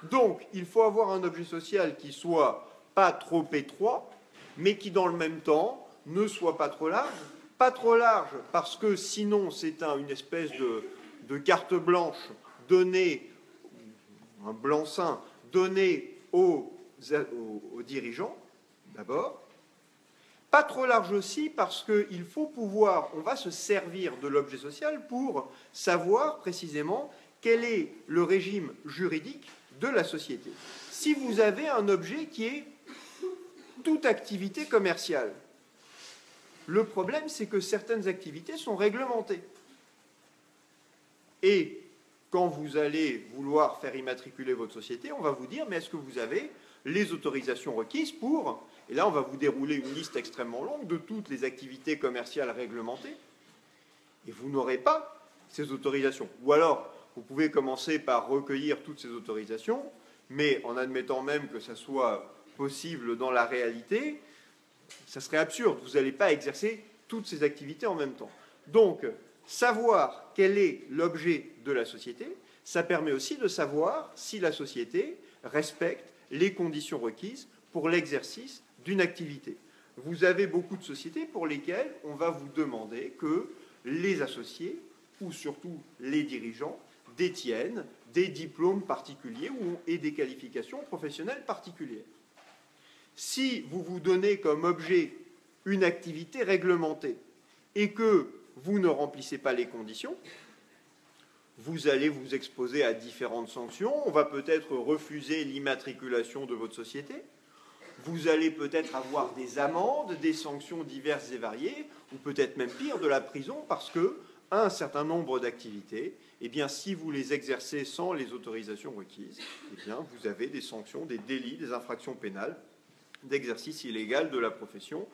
Donc, il faut avoir un objet social qui soit pas trop étroit, mais qui, dans le même temps, ne soit pas trop large. Pas trop large parce que sinon, c'est une espèce de carte blanche donnée, un blanc-seing donné aux dirigeants, d'abord. Pas trop large aussi parce qu'il faut pouvoir, on va se servir de l'objet social pour savoir précisément quel est le régime juridique de la société. Si vous avez un objet qui est toute activité commerciale, le problème, c'est que certaines activités sont réglementées. Et quand vous allez vouloir faire immatriculer votre société, on va vous dire, mais est-ce que vous avez les autorisations requises pour... Et là, on va vous dérouler une liste extrêmement longue de toutes les activités commerciales réglementées. Et vous n'aurez pas ces autorisations. Ou alors, vous pouvez commencer par recueillir toutes ces autorisations, mais en admettant même que ça soit possible dans la réalité, ça serait absurde. Vous n'allez pas exercer toutes ces activités en même temps. Donc, savoir quel est l'objet de la société, ça permet aussi de savoir si la société respecte les conditions requises pour l'exercice d'une activité. Vous avez beaucoup de sociétés pour lesquelles on va vous demander que les associés, ou surtout les dirigeants, détiennent des diplômes particuliers et des qualifications professionnelles particulières. Si vous vous donnez comme objet une activité réglementée et que vous ne remplissez pas les conditions, vous allez vous exposer à différentes sanctions. On va peut-être refuser l'immatriculation de votre société. Vous allez peut-être avoir des amendes, des sanctions diverses et variées, ou peut-être même pire, de la prison, parce que un certain nombre d'activités, eh bien, si vous les exercez sans les autorisations requises, eh bien, vous avez des sanctions, des délits, des infractions pénales d'exercice illégal de la profession.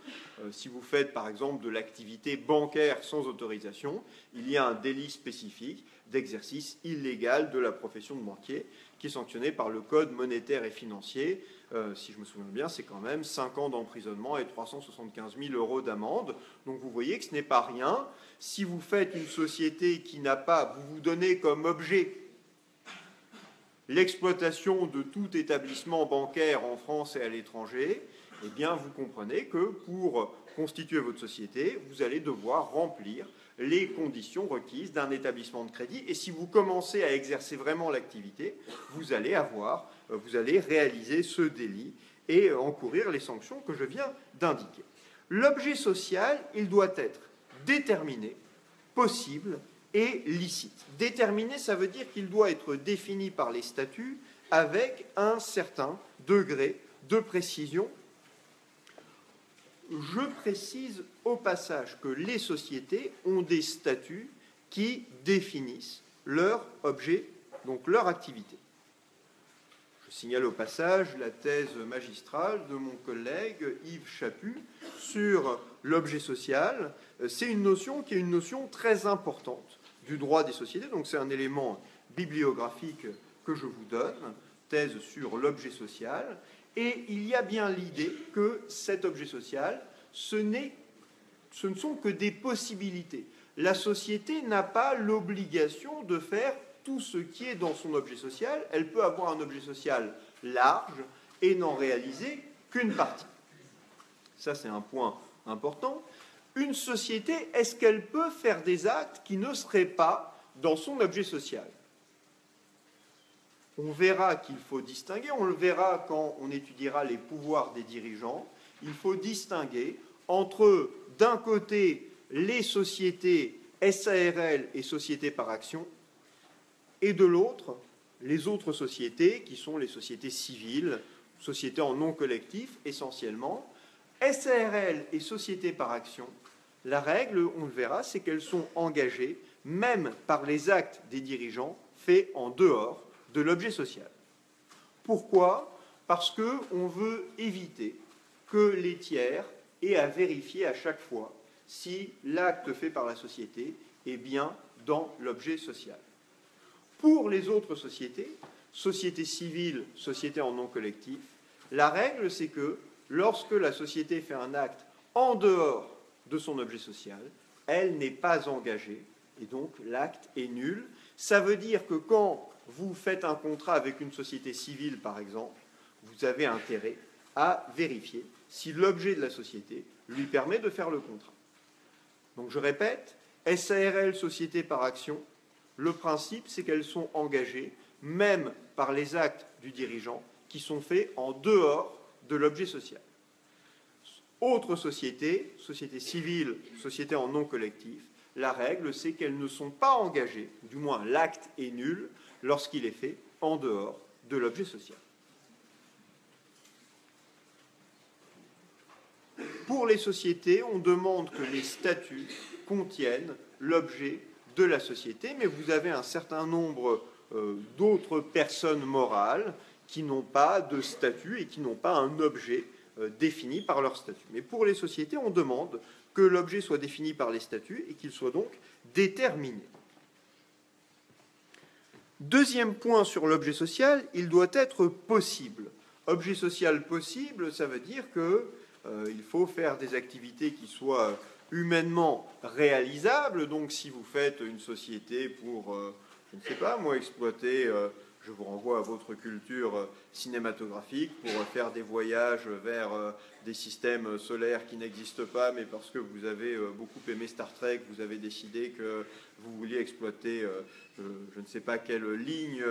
Si vous faites par exemple de l'activité bancaire sans autorisation, il y a un délit spécifique d'exercice illégal de la profession de banquier qui est sanctionné par le Code monétaire et financier. Si je me souviens bien, c'est quand même 5 ans d'emprisonnement et 375 000 € d'amende. Donc vous voyez que ce n'est pas rien. Si vous faites une société qui n'a pas, vous vous donnez comme objet l'exploitation de tout établissement bancaire en France et à l'étranger, eh bien, vous comprenez que pour constituer votre société, vous allez devoir remplir les conditions requises d'un établissement de crédit. Et si vous commencez à exercer vraiment l'activité, vous allez réaliser ce délit et encourir les sanctions que je viens d'indiquer. L'objet social, il doit être déterminé, possible et licite. Déterminé, ça veut dire qu'il doit être défini par les statuts avec un certain degré de précision. Je précise au passage que les sociétés ont des statuts qui définissent leur objet, donc leur activité. Je signale au passage la thèse magistrale de mon collègue Yves Chaput sur l'objet social. C'est une notion qui est une notion très importante du droit des sociétés, donc c'est un élément bibliographique que je vous donne, thèse sur l'objet social, et il y a bien l'idée que cet objet social, ce ne sont que des possibilités. La société n'a pas l'obligation de faire tout ce qui est dans son objet social. Elle peut avoir un objet social large et n'en réaliser qu'une partie. Ça, c'est un point important. Une société, est-ce qu'elle peut faire des actes qui ne seraient pas dans son objet social? On verra qu'il faut distinguer, on le verra quand on étudiera les pouvoirs des dirigeants, il faut distinguer entre, d'un côté, les sociétés SARL et sociétés par action, et de l'autre, les autres sociétés, qui sont les sociétés civiles, sociétés en non collectif, essentiellement. SARL et sociétés par action, la règle, on le verra, c'est qu'elles sont engagées, même par les actes des dirigeants, faits en dehors de l'objet social. Pourquoi? Parce qu'on veut éviter que les tiers aient à vérifier à chaque fois si l'acte fait par la société est bien dans l'objet social. Pour les autres sociétés, sociétés civiles, sociétés en non collectif, la règle, c'est que lorsque la société fait un acte en dehors de son objet social, elle n'est pas engagée, et donc l'acte est nul. Ça veut dire que quand vous faites un contrat avec une société civile, par exemple, vous avez intérêt à vérifier si l'objet de la société lui permet de faire le contrat. Donc je répète, SARL, société par action, le principe, c'est qu'elles sont engagées, même par les actes du dirigeant, qui sont faits en dehors de l'objet social. Autres sociétés, sociétés civiles, sociétés en non collectif, la règle, c'est qu'elles ne sont pas engagées, du moins l'acte est nul, lorsqu'il est fait en dehors de l'objet social. Pour les sociétés, on demande que les statuts contiennent l'objet de la société, mais vous avez un certain nombre d'autres personnes morales qui n'ont pas de statut et qui n'ont pas un objet défini par leur statut. Mais pour les sociétés, on demande que l'objet soit défini par les statuts et qu'il soit donc déterminé. Deuxième point sur l'objet social, il doit être possible. Objet social possible, ça veut dire qu'il faut faire des activités qui soient humainement réalisables. Donc si vous faites une société pour, je ne sais pas moi, exploiter, je vous renvoie à votre culture cinématographique, pour faire des voyages vers des systèmes solaires qui n'existent pas, mais parce que vous avez beaucoup aimé Star Trek, vous avez décidé que vous vouliez exploiter je ne sais pas quelle ligne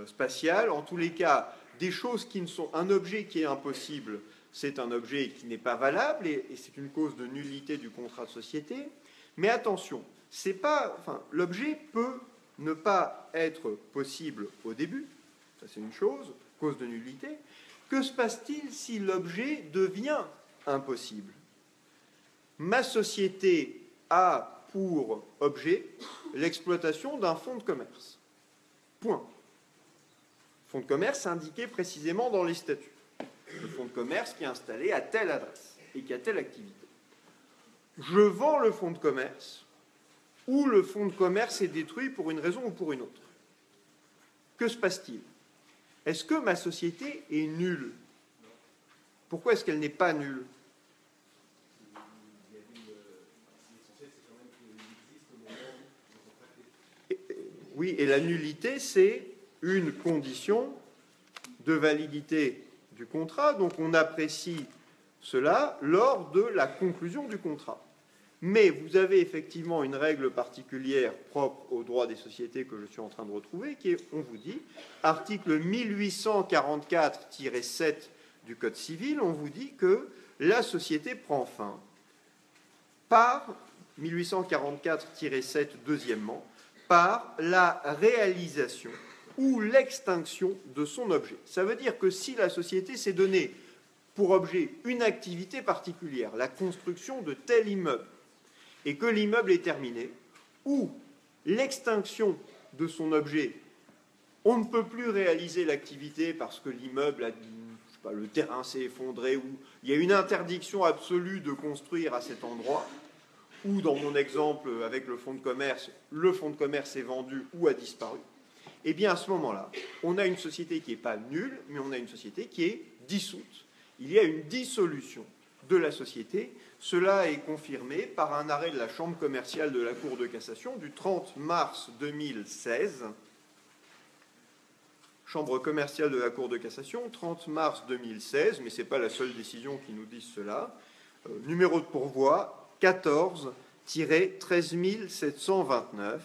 spatiale. En tous les cas, des choses qui ne sont... Un objet qui est impossible, c'est un objet qui n'est pas valable et c'est une cause de nullité du contrat de société. Mais attention, c'est pas... Enfin, l'objet peut ne pas être possible au début, ça c'est une chose, cause de nullité. Que se passe-t-il si l'objet devient impossible? Ma société a pour objet l'exploitation d'un fonds de commerce. Point. Fonds de commerce indiqué précisément dans les statuts. Le fonds de commerce qui est installé à telle adresse et qui a telle activité. Je vends le fonds de commerce ou le fonds de commerce est détruit pour une raison ou pour une autre. Que se passe-t-il? Est-ce que ma société est nulle? Pourquoi est-ce qu'elle n'est pas nulle? Oui, et la nullité, c'est une condition de validité du contrat. Donc on apprécie cela lors de la conclusion du contrat. Mais vous avez effectivement une règle particulière propre au droit des sociétés que je suis en train de retrouver, qui est, on vous dit, article 1844-7 du Code civil, on vous dit que la société prend fin par 1844-7, deuxièmement, par la réalisation ou l'extinction de son objet. Ça veut dire que si la société s'est donnée pour objet une activité particulière, la construction de tel immeuble, et que l'immeuble est terminé, ou l'extinction de son objet, on ne peut plus réaliser l'activité parce que l'immeuble, je sais pas, le terrain s'est effondré, ou il y a une interdiction absolue de construire à cet endroit, ou dans mon exemple avec le fonds de commerce est vendu ou a disparu, eh bien à ce moment-là, on a une société qui n'est pas nulle, mais on a une société qui est dissoute. Il y a une dissolution de la société. Cela est confirmé par un arrêt de la Chambre commerciale de la Cour de cassation du 30 mars 2016, chambre commerciale de la Cour de cassation, 30 mars 2016, mais ce n'est pas la seule décision qui nous dit cela. Numéro de pourvoi 14-13729,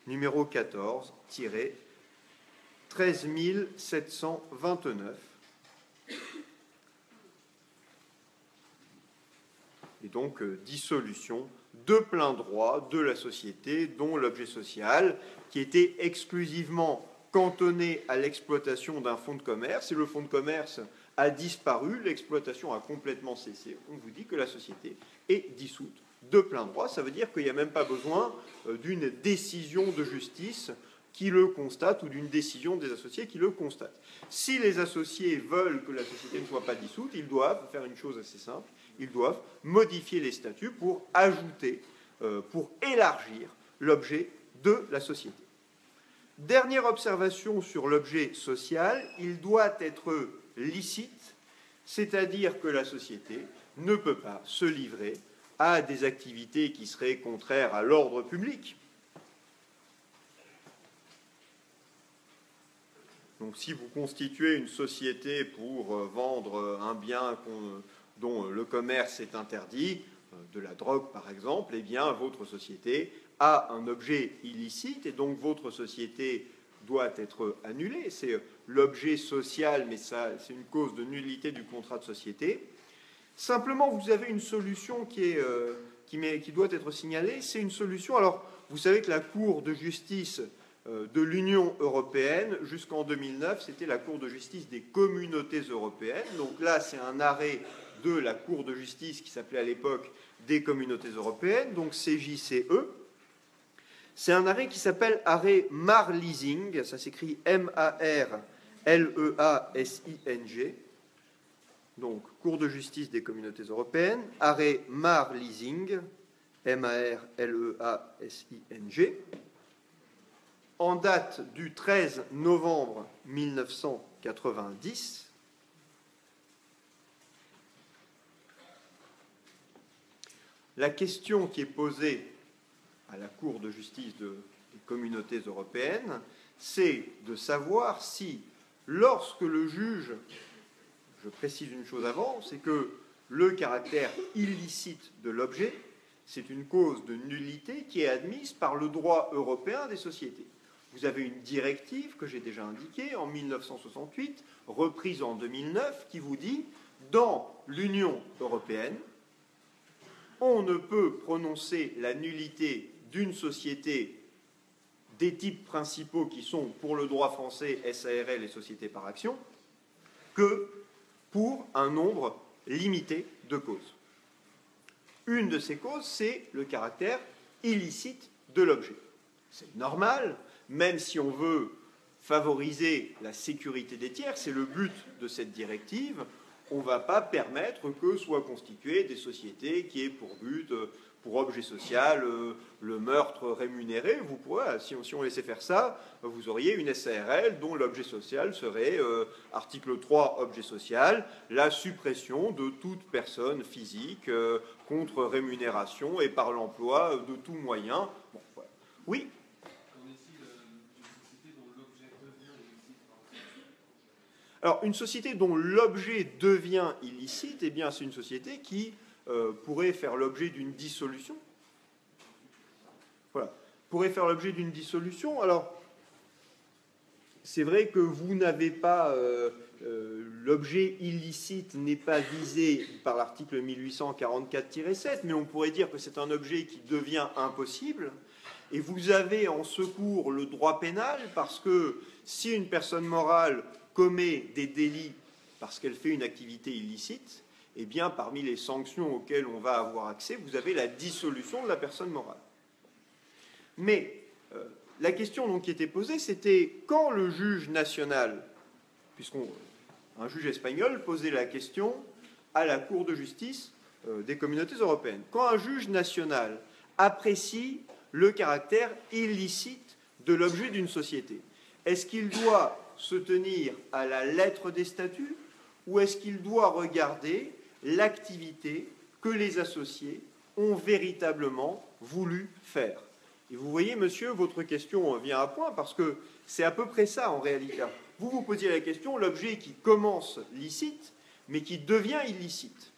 numéro 14-13729. Et donc dissolution de plein droit de la société dont l'objet social, qui était exclusivement cantonné à l'exploitation d'un fonds de commerce, et le fonds de commerce a disparu, l'exploitation a complètement cessé. On vous dit que la société est dissoute de plein droit. Ça veut dire qu'il n'y a même pas besoin d'une décision de justice qui le constate ou d'une décision des associés qui le constate. Si les associés veulent que la société ne soit pas dissoute, ils doivent faire une chose assez simple, ils doivent modifier les statuts pour ajouter, pour élargir l'objet de la société. Dernière observation sur l'objet social, il doit être licite, c'est-à-dire que la société ne peut pas se livrer à des activités qui seraient contraires à l'ordre public. Donc si vous constituez une société pour vendre un bien dont le commerce est interdit, de la drogue par exemple, eh bien votre société a un objet illicite et donc votre société doit être annulée. C'est l'objet social, mais ça, c'est une cause de nullité du contrat de société. Simplement, vous avez une solution qui doit être signalée. C'est une solution. Alors, vous savez que la Cour de justice de l'Union européenne, jusqu'en 2009, c'était la Cour de justice des communautés européennes. Donc là, c'est un arrêt de la Cour de justice qui s'appelait à l'époque des communautés européennes, donc CJCE. C'est un arrêt qui s'appelle arrêt Marleasing, ça s'écrit M-A-R-L-E-A-S-I-N-G. Donc, Cour de justice des communautés européennes, arrêt Marleasing, M-A-R-L-E-A-S-I-N-G, en date du 13 novembre 1990. La question qui est posée à la Cour de justice des communautés européennes, c'est de savoir si, lorsque le juge, je précise une chose avant, c'est que le caractère illicite de l'objet, c'est une cause de nullité qui est admise par le droit européen des sociétés. Vous avez une directive que j'ai déjà indiquée en 1968, reprise en 2009, qui vous dit, dans l'Union européenne, on ne peut prononcer la nullité d'une société des types principaux qui sont, pour le droit français, SARL et sociétés par action, que pour un nombre limité de causes. Une de ces causes, c'est le caractère illicite de l'objet. C'est normal, même si on veut favoriser la sécurité des tiers, c'est le but de cette directive, on ne va pas permettre que soient constituées des sociétés qui aient pour but, pour objet social, le meurtre rémunéré. Vous pourrez, si on laissait faire ça, vous auriez une SARL dont l'objet social serait, article 3, objet social, la suppression de toute personne physique contre rémunération et par l'emploi de tout moyen. Bon, voilà. Oui. Alors, une société dont l'objet devient illicite, eh bien, c'est une société qui pourrait faire l'objet d'une dissolution. Voilà. Pourrait faire l'objet d'une dissolution. Alors, c'est vrai que vous n'avez pas... l'objet illicite n'est pas visé par l'article 1844-7, mais on pourrait dire que c'est un objet qui devient impossible. Et vous avez en secours le droit pénal, parce que si une personne morale commet des délits parce qu'elle fait une activité illicite, eh bien, parmi les sanctions auxquelles on va avoir accès, vous avez la dissolution de la personne morale. Mais la question donc, qui était posée, c'était quand le juge national, puisqu'un juge espagnol posait la question à la Cour de justice des communautés européennes, quand un juge national apprécie le caractère illicite de l'objet d'une société, est-ce qu'il doit se tenir à la lettre des statuts ou est-ce qu'il doit regarder l'activité que les associés ont véritablement voulu faire? Et vous voyez, monsieur, votre question vient à point parce que c'est à peu près ça en réalité. Vous vous posiez la question, l'objet qui commence licite, mais qui devient illicite.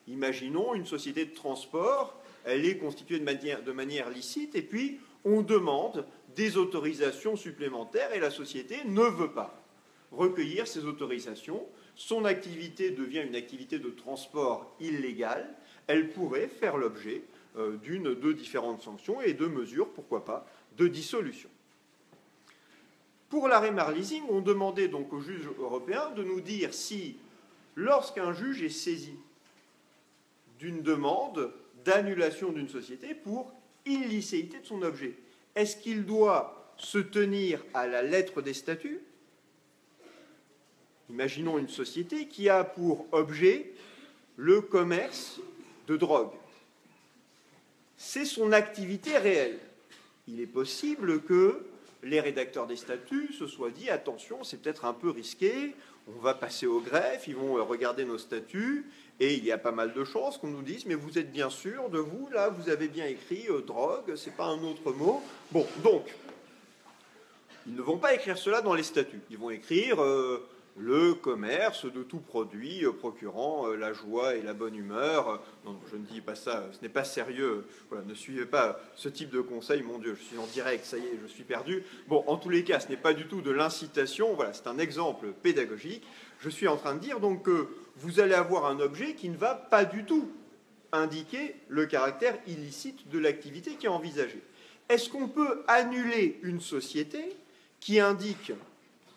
Imaginons une société de transport, elle est constituée de manière licite, et puis on demande des autorisations supplémentaires et la société ne veut pas recueillir ces autorisations. Son activité devient une activité de transport illégale. Elle pourrait faire l'objet de différentes sanctions et de mesures, pourquoi pas, de dissolution. Pour l'arrêt Marleasing, on demandait donc au juge européen de nous dire si, lorsqu'un juge est saisi d'une demande d'annulation d'une société pour illicéité de son objet, est-ce qu'il doit se tenir à la lettre des statuts? Imaginons une société qui a pour objet le commerce de drogue. C'est son activité réelle. Il est possible que les rédacteurs des statuts se soient dit « Attention, c'est peut-être un peu risqué, on va passer au greffe, ils vont regarder nos statuts, et il y a pas mal de chances qu'on nous dise « Mais vous êtes bien sûr de vous, là, vous avez bien écrit drogue, c'est pas un autre mot. » Bon, donc, ils ne vont pas écrire cela dans les statuts. Ils vont écrire le commerce de tout produit procurant la joie et la bonne humeur. Non, je ne dis pas ça, ce n'est pas sérieux. Voilà, ne suivez pas ce type de conseil. Mon Dieu, je suis en direct, ça y est, je suis perdu. Bon, en tous les cas, ce n'est pas du tout de l'incitation. Voilà, c'est un exemple pédagogique. Je suis en train de dire donc que vous allez avoir un objet qui ne va pas du tout indiquer le caractère illicite de l'activité qui est envisagée. Est-ce qu'on peut annuler une société qui indique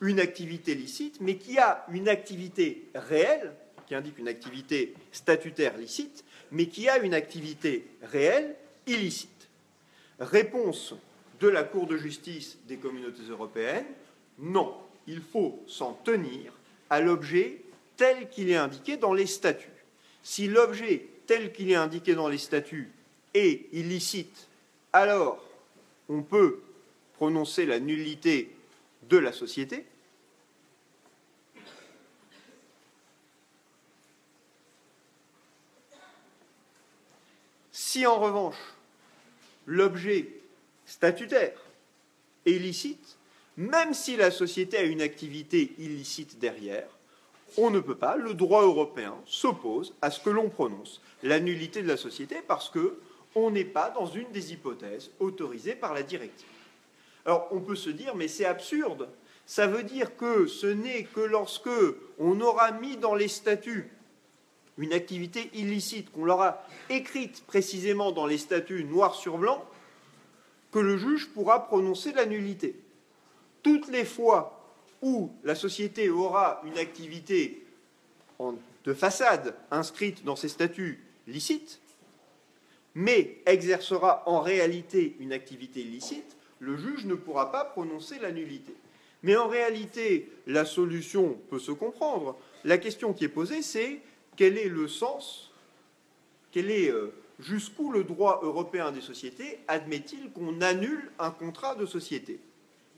une activité licite, mais qui a une activité réelle, qui indique une activité statutaire licite, mais qui a une activité réelle illicite? Réponse de la Cour de justice des communautés européennes, non, il faut s'en tenir à l'objet tel qu'il est indiqué dans les statuts. Si l'objet tel qu'il est indiqué dans les statuts est illicite, alors on peut prononcer la nullité de la société. Si en revanche l'objet statutaire est illicite, même si la société a une activité illicite derrière, on ne peut pas, le droit européen s'oppose à ce que l'on prononce la nullité de la société parce qu'on n'est pas dans une des hypothèses autorisées par la directive. Alors on peut se dire, mais c'est absurde, ça veut dire que ce n'est que lorsque on aura mis dans les statuts une activité illicite, qu'on l'aura écrite précisément dans les statuts noir sur blanc, que le juge pourra prononcer la nullité. Toutes les fois où la société aura une activité de façade inscrite dans ses statuts licites, mais exercera en réalité une activité illicite, le juge ne pourra pas prononcer la nullité. Mais en réalité, la solution peut se comprendre. La question qui est posée, c'est quel est le sens, jusqu'où le droit européen des sociétés admet-il qu'on annule un contrat de société?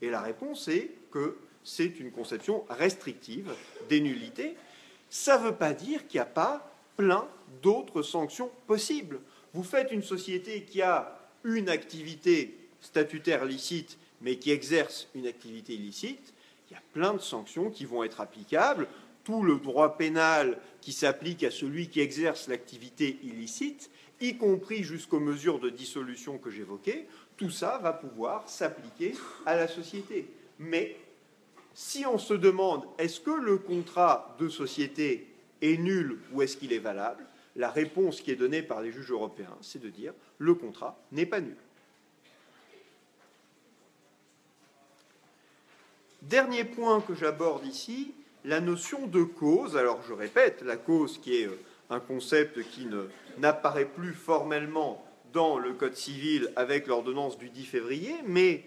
Et la réponse est que c'est une conception restrictive des nullités. Ça ne veut pas dire qu'il n'y a pas plein d'autres sanctions possibles. Vous faites une société qui a une activité statutaire licite, mais qui exerce une activité illicite, il y a plein de sanctions qui vont être applicables. Tout le droit pénal qui s'applique à celui qui exerce l'activité illicite, y compris jusqu'aux mesures de dissolution que j'évoquais, tout ça va pouvoir s'appliquer à la société. Mais si on se demande est-ce que le contrat de société est nul ou est-ce qu'il est valable, la réponse qui est donnée par les juges européens, c'est de dire le contrat n'est pas nul. Dernier point que j'aborde ici, la notion de cause. Alors je répète, la cause qui est un concept qui n'apparaît plus formellement dans le Code civil avec l'ordonnance du 10 février, mais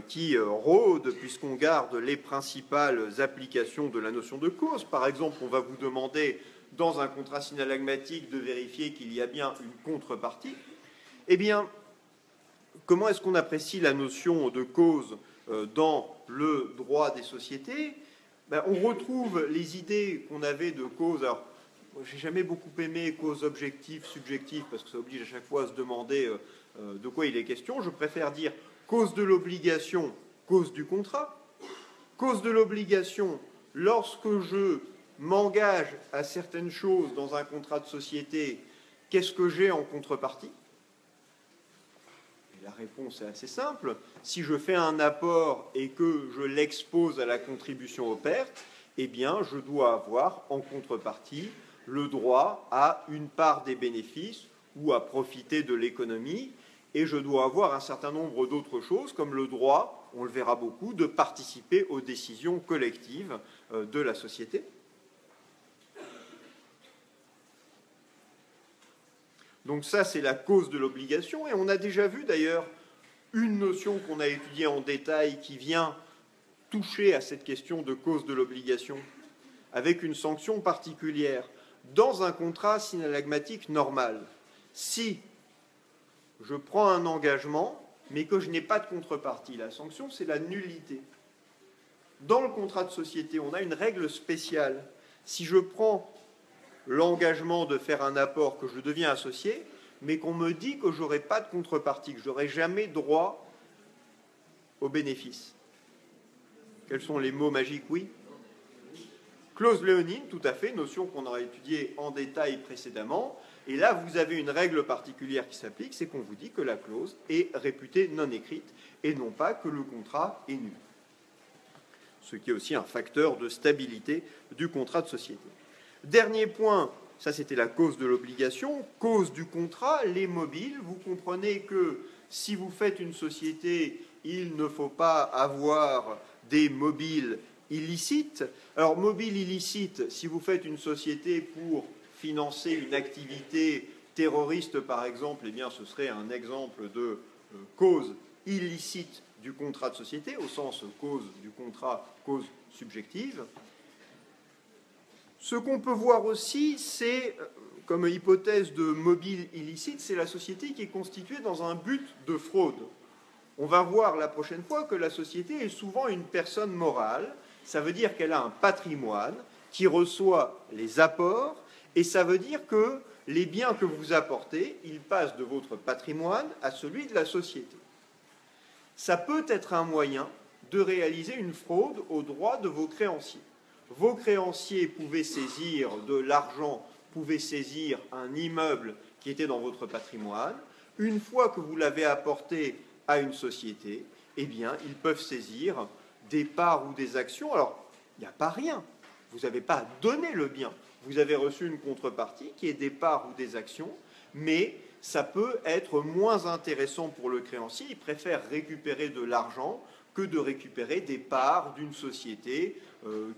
qui rôde puisqu'on garde les principales applications de la notion de cause. Par exemple, on va vous demander dans un contrat synallagmatique de vérifier qu'il y a bien une contrepartie. Eh bien, comment est-ce qu'on apprécie la notion de cause dans le droit des sociétés? On retrouve les idées qu'on avait de cause. Alors, j'ai jamais beaucoup aimé cause objective, subjective, parce que ça oblige à chaque fois à se demander de quoi il est question. Je préfère dire cause de l'obligation, cause du contrat. Cause de l'obligation, lorsque je m'engage à certaines choses dans un contrat de société, qu'est-ce que j'ai en contrepartie? Et la réponse est assez simple. Si je fais un apport et que je l'expose à la contribution aux pertes, eh bien, je dois avoir en contrepartie le droit à une part des bénéfices ou à profiter de l'économie, et je dois avoir un certain nombre d'autres choses, comme le droit, on le verra beaucoup, de participer aux décisions collectives de la société. Donc ça, c'est la cause de l'obligation, et on a déjà vu d'ailleurs une notion qu'on a étudiée en détail qui vient toucher à cette question de cause de l'obligation, avec une sanction particulière. Dans un contrat synallagmatique normal, si je prends un engagement, mais que je n'ai pas de contrepartie, la sanction, c'est la nullité. Dans le contrat de société, on a une règle spéciale. Si je prends l'engagement de faire un apport, que je deviens associé, mais qu'on me dit que je n'aurai pas de contrepartie, que je n'aurai jamais droit aux bénéfices. Quels sont les mots magiques? Oui. Clause léonine, tout à fait, notion qu'on aura étudiée en détail précédemment. Et là, vous avez une règle particulière qui s'applique, c'est qu'on vous dit que la clause est réputée non écrite et non pas que le contrat est nul. Ce qui est aussi un facteur de stabilité du contrat de société. Dernier point, ça c'était la cause de l'obligation, cause du contrat, les mobiles. Vous comprenez que si vous faites une société, il ne faut pas avoir des mobiles illicites. Alors, mobile illicite, si vous faites une société pour financer une activité terroriste, par exemple, eh bien, ce serait un exemple de cause illicite du contrat de société, au sens cause du contrat, cause subjective. Ce qu'on peut voir aussi, c'est, comme hypothèse de mobile illicite, c'est la société qui est constituée dans un but de fraude. On va voir la prochaine fois que la société est souvent une personne morale. Ça veut dire qu'elle a un patrimoine qui reçoit les apports, et ça veut dire que les biens que vous apportez, ils passent de votre patrimoine à celui de la société. Ça peut être un moyen de réaliser une fraude aux droits de vos créanciers. Vos créanciers pouvaient saisir de l'argent, pouvaient saisir un immeuble qui était dans votre patrimoine. Une fois que vous l'avez apporté à une société, eh bien, ils peuvent saisir des parts ou des actions. Alors, il n'y a pas rien. Vous n'avez pas donné le bien. Vous avez reçu une contrepartie qui est des parts ou des actions, mais ça peut être moins intéressant pour le créancier. Il préfère récupérer de l'argent que de récupérer des parts d'une société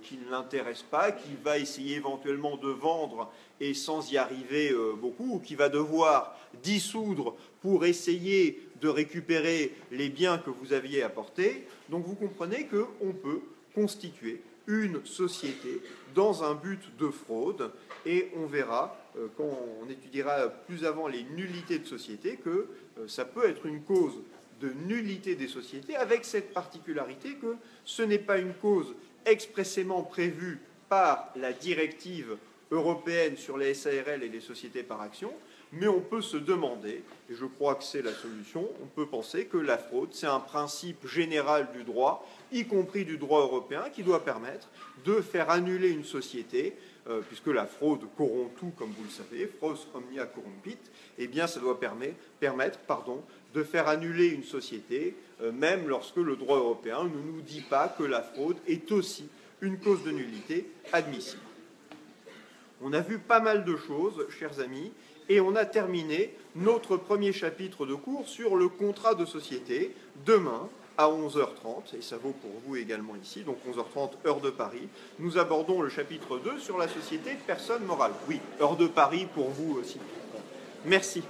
qui ne l'intéresse pas, qui va essayer éventuellement de vendre et sans y arriver beaucoup, ou qui va devoir dissoudre pour essayer de récupérer les biens que vous aviez apportés. Donc vous comprenez qu'on peut constituer une société dans un but de fraude, et on verra, quand on étudiera plus avant les nullités de société, que ça peut être une cause de nullité des sociétés, avec cette particularité que ce n'est pas une cause expressément prévue par la directive européenne sur les SARL et les sociétés par action, mais on peut se demander, et je crois que c'est la solution, on peut penser que la fraude, c'est un principe général du droit, y compris du droit européen, qui doit permettre de faire annuler une société, puisque la fraude corrompt tout, comme vous le savez, fros omnia corrompit, eh bien ça doit permettre de faire annuler une société, même lorsque le droit européen ne nous dit pas que la fraude est aussi une cause de nullité admissible. On a vu pas mal de choses, chers amis, et on a terminé notre premier chapitre de cours sur le contrat de société demain à 11h30, et ça vaut pour vous également ici, donc 11h30, heure de Paris. Nous abordons le chapitre 2 sur la société personne morale. Oui, heure de Paris pour vous aussi. Merci.